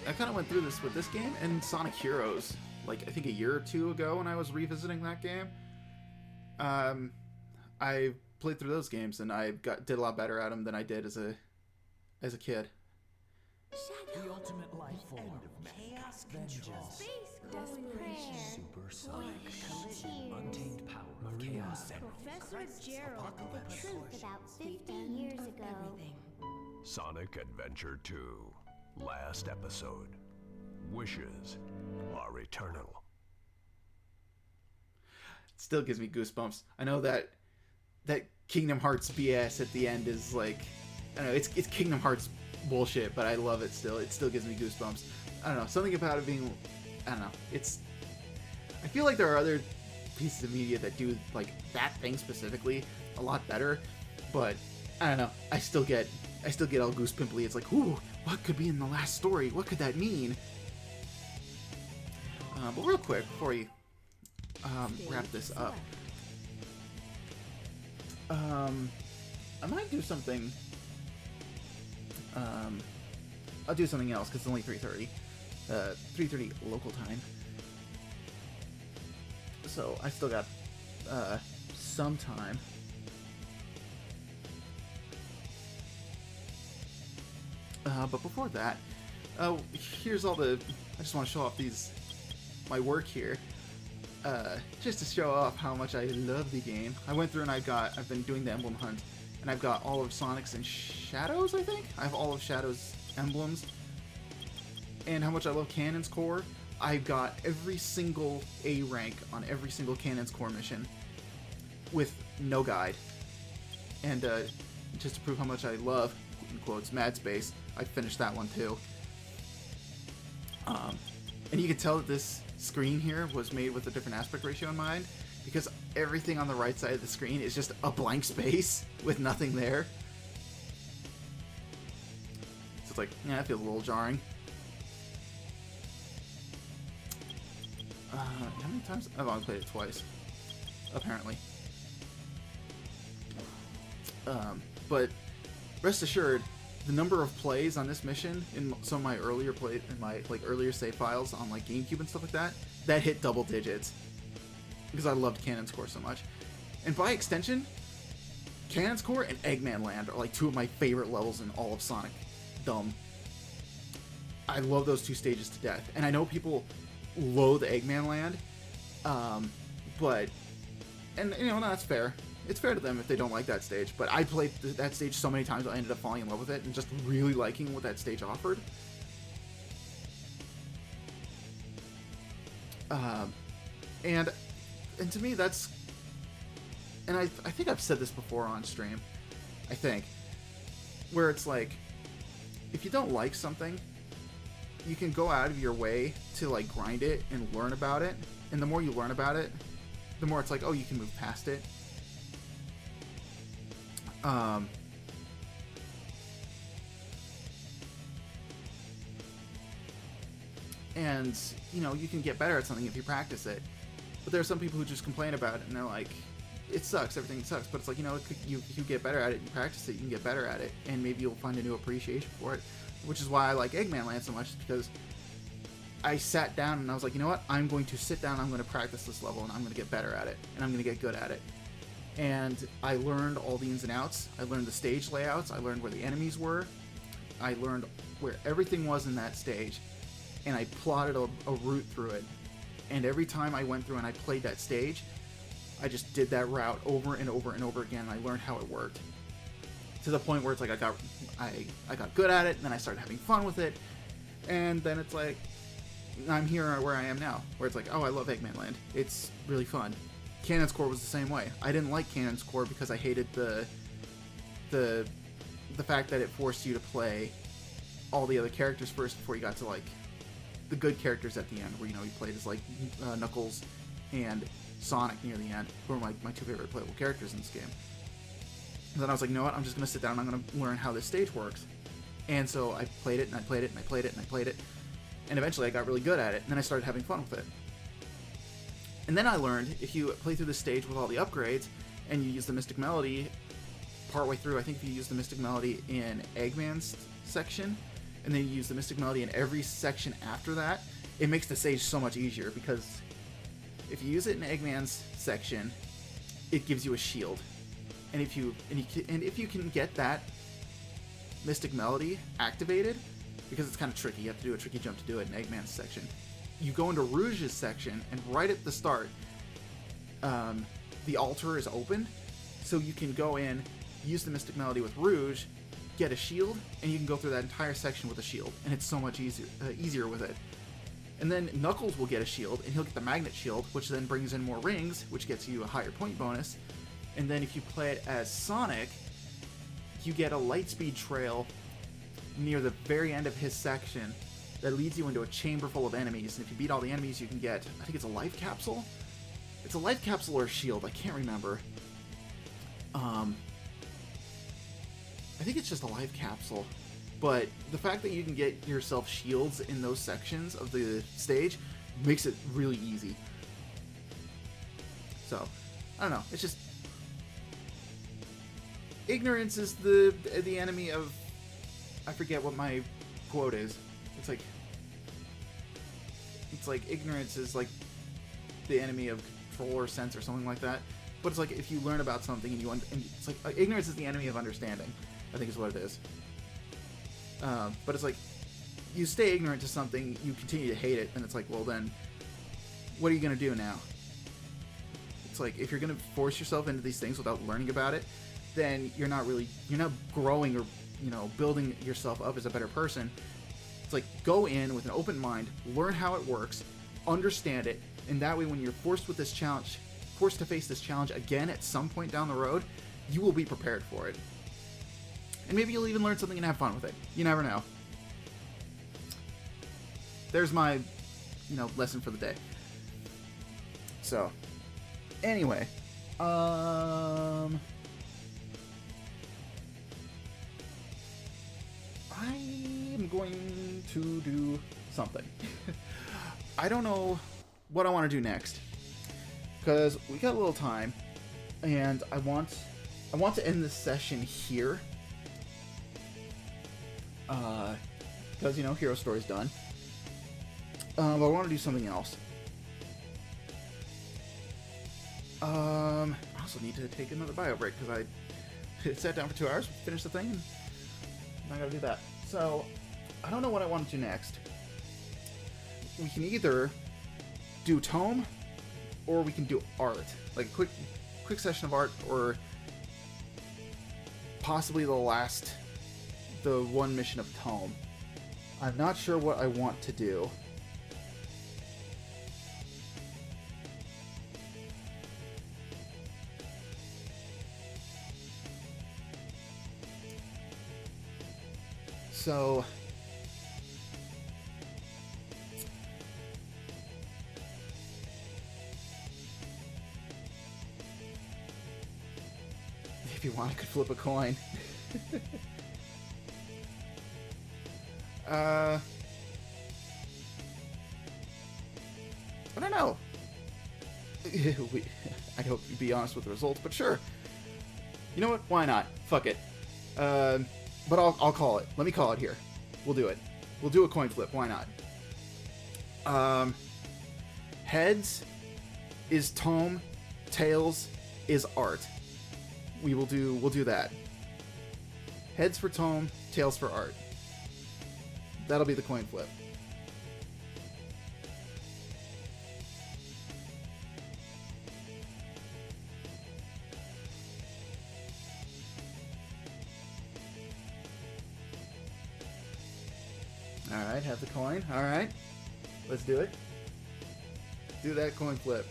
I kind of went through this with this game and Sonic Heroes, like I think a year or two ago when I was revisiting that game. I played through those games and I did a lot better at them than I did as a kid. The ultimate life form. Chaos vengeance. Desperation. Supersonic collision. Untamed power of Maria. chaos. Professor Gerald, the truth about 50 years ago. Sonic Adventure 2. Last episode. Wishes are eternal. Still gives me goosebumps. I know that Kingdom Hearts BS at the end is like, I don't know, it's Kingdom Hearts bullshit, but I love it still. It still gives me goosebumps. I don't know, something about it being, I don't know, I feel like there are other pieces of media that do like that thing specifically a lot better, but I don't know, I still get all goosepimply. It's like, ooh, what could be in the last story? What could that mean? But real quick, before we wrap this up, I might do something. I'll do something else because it's only 3:30. 3:30 local time. So I still got some time. But before that, here's all the. I just want to show off my work here, just to show off how much I love the game. I went through and I've been doing the emblem hunt, and I've got all of Sonic's and Shadow's. I think I have all of Shadow's emblems, and how much I love Cannon's Core. I've got every single A rank on every single Cannon's Core mission with no guide, and just to prove how much I love, in quotes, Mad Space, I finished that one too. And you can tell that this screen here was made with a different aspect ratio in mind, because everything on the right side of the screen is just a blank space with nothing there. So it's like, yeah, that feels a little jarring. How many times? I've only played it twice, apparently. But rest assured, the number of plays on this mission in some of my earlier earlier save files on like GameCube and stuff like that hit double digits, because I loved Cannon's Core so much. And by extension, Cannon's Core and Eggman Land are like two of my favorite levels in all of Sonic Dome. I love those two stages to death. And I know people loathe Eggman Land, but, and you know, that's fair. It's fair to them if they don't like that stage, but I played that stage so many times I ended up falling in love with it and just really liking what that stage offered. And to me, that's, and I think I've said this before on stream, I think, where it's like, if you don't like something, you can go out of your way to like grind it and learn about it, and the more you learn about it, the more it's like, oh, you can move past it. And, you know, you can get better at something if you practice it. But there are some people who just complain about it, and they're like, it sucks, everything sucks. But it's like, you know, if you get better at it, you practice it, you can get better at it, and maybe you'll find a new appreciation for it. Which is why I like Eggman Land so much, because I sat down and I was like, you know what, I'm going to sit down, I'm going to practice this level, and I'm going to get better at it, and I'm going to get good at it. And I learned all the ins and outs. I learned the stage layouts. I learned where the enemies were. I learned where everything was in that stage. And I plotted a route through it. And every time I went through and I played that stage, I just did that route over and over and over again. And I learned how it worked. To the point where it's like I got good at it, and then I started having fun with it. And then it's like, I'm here where I am now. Where it's like, oh, I love Eggman Land. It's really fun. Cannon's Core was the same way. I didn't like Cannon's Core because I hated the fact that it forced you to play all the other characters first before you got to like the good characters at the end, where, you know, you played as like Knuckles and Sonic near the end, who are my two favorite playable characters in this game. And then I was like, you know what, I'm just gonna sit down and I'm gonna learn how this stage works. And so I played it and I played it and I played it and I played it, and eventually I got really good at it, and then I started having fun with it. And then I learned, if you play through the stage with all the upgrades, and you use the Mystic Melody partway through, I think if you use the Mystic Melody in Eggman's section, and then you use the Mystic Melody in every section after that, it makes the stage so much easier, because if you use it in Eggman's section, it gives you a shield. And if you can get that Mystic Melody activated, because it's kind of tricky, you have to do a tricky jump to do it in Eggman's section. You go into Rouge's section, and right at the start, the altar is open, so you can go in, use the Mystic Melody with Rouge, get a shield, and you can go through that entire section with a shield, and it's so much easier with it. And then Knuckles will get a shield, and he'll get the Magnet Shield, which then brings in more rings, which gets you a higher point bonus. And then if you play it as Sonic, you get a Lightspeed Trail near the very end of his section that leads you into a chamber full of enemies, and if you beat all the enemies, you can get, I think it's a life capsule? It's a life capsule or a shield, I can't remember. I think it's just a life capsule, but the fact that you can get yourself shields in those sections of the stage makes it really easy. So, I don't know, it's just, ignorance is the enemy of, I forget what my quote is. It's like ignorance is like the enemy of control or sense or something like that. But it's like if you learn about something and it's like ignorance is the enemy of understanding, I think is what it is. But it's like you stay ignorant to something, you continue to hate it, and it's like, well then, what are you gonna do now? It's like if you're gonna force yourself into these things without learning about it, then you're not growing or, you know, building yourself up as a better person. It's like, go in with an open mind, learn how it works, understand it, and that way when you're forced to face this challenge again at some point down the road, you will be prepared for it. And maybe you'll even learn something and have fun with it. You never know. There's my, you know, lesson for the day. So, anyway, I'm going to do something. I don't know what I want to do next, because we got a little time, and I want to end this session here, because, you know, Hero Story's done. But I want to do something else. I also need to take another bio break, because sat down for 2 hours, finished the thing, and I gotta do that. So, I don't know what I want to do next. We can either do tome, or we can do art. Like a quick session of art, or possibly the one mission of tome. I'm not sure what I want to do. So if you want, I could flip a coin. I don't know. I hope you'd be honest with the results, but sure. You know what? Why not? Fuck it. But I'll call it. Let me call it here. We'll do it. We'll do a coin flip. Why not? Heads is tome. Tails is art. We'll do that. Heads for tome. Tails for art. That'll be the coin flip. Alright, have the coin. Alright. Let's do it. Do that coin flip.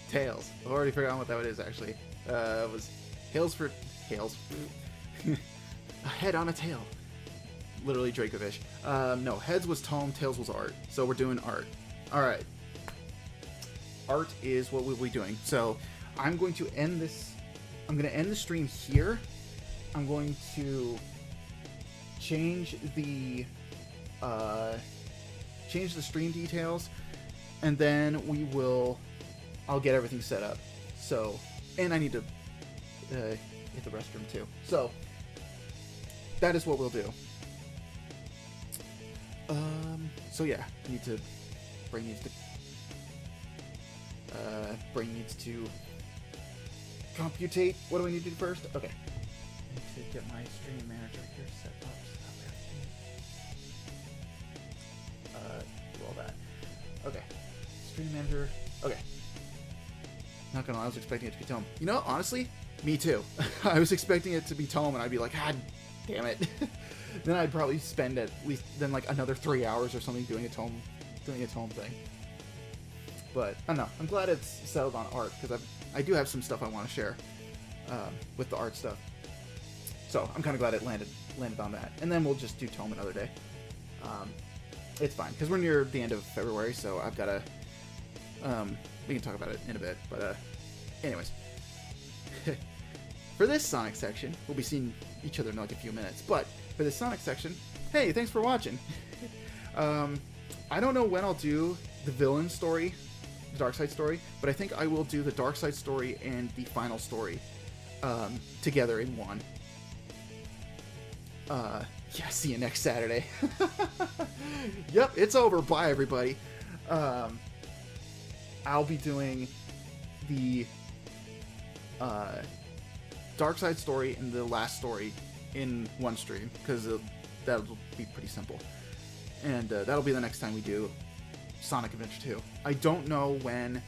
Tails. I've already forgotten what that is, actually. It was Tails for... Tails. A head on a tail. Literally Dracovish. No, heads was tome, tails was art. So we're doing art. Alright. Art is what we'll be doing. So I'm going to end this... I'm going to end the stream here. I'm going to change the stream details, and then we will... I'll get everything set up. So, and I need to hit the restroom too. So, that is what we'll do. So yeah, I need to... Brain needs to computate. What do I need to do first? Okay. I need to get my stream manager here set up. Do all that. Okay. Stream manager. Okay. Not gonna lie, I was expecting it to be tome. You know, honestly, me too. I was expecting it to be tome, and I'd be like, God damn it. Then I'd probably spend at least then like another 3 hours or something doing a tome thing. But I don't know. I'm glad it's settled on art, because I do have some stuff I want to share with the art stuff. So I'm kind of glad it landed on that. And then we'll just do tome another day. It's fine, because we're near the end of February, so I've got to. We can talk about it in a bit, but anyways. For this Sonic section, we'll be seeing each other in like a few minutes, but for this Sonic section, hey, thanks for watching. I don't know when I'll do the villain story, the Dark Side story, but I think I will do the Dark Side story and the final story together in one. Yeah, see you next Saturday. Yep, it's over. Bye, everybody. I'll be doing the Dark Side story and the last story in one stream, because that'll be pretty simple. And that'll be the next time we do Sonic Adventure 2. I don't know when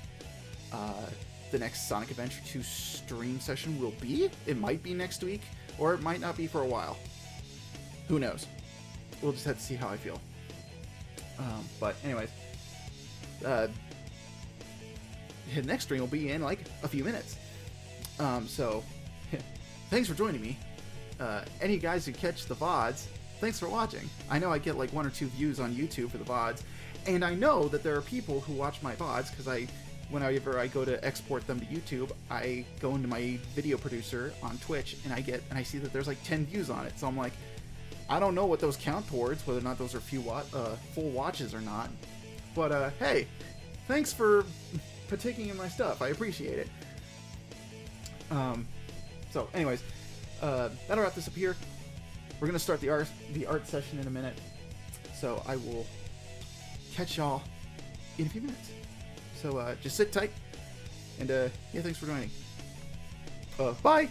the next Sonic Adventure 2 stream session will be. It might be next week, or it might not be for a while. Who knows? We'll just have to see how I feel. But anyways, the next stream will be in like a few minutes. So thanks for joining me. Any guys who catch the VODs, thanks for watching. I know I get like 1 or 2 views on YouTube for the VODs, and I know that there are people who watch my VODs because I whenever I go to export them to YouTube, I go into my video producer on Twitch and I see that there's like 10 views on it. So I'm like, I don't know what those count towards, whether or not those are full watches or not. But hey, thanks for partaking in my stuff. I appreciate it. So anyways, that'll wrap this up here. We're gonna start the art session in a minute. So I will catch y'all in a few minutes. So just sit tight, and yeah, thanks for joining. Bye.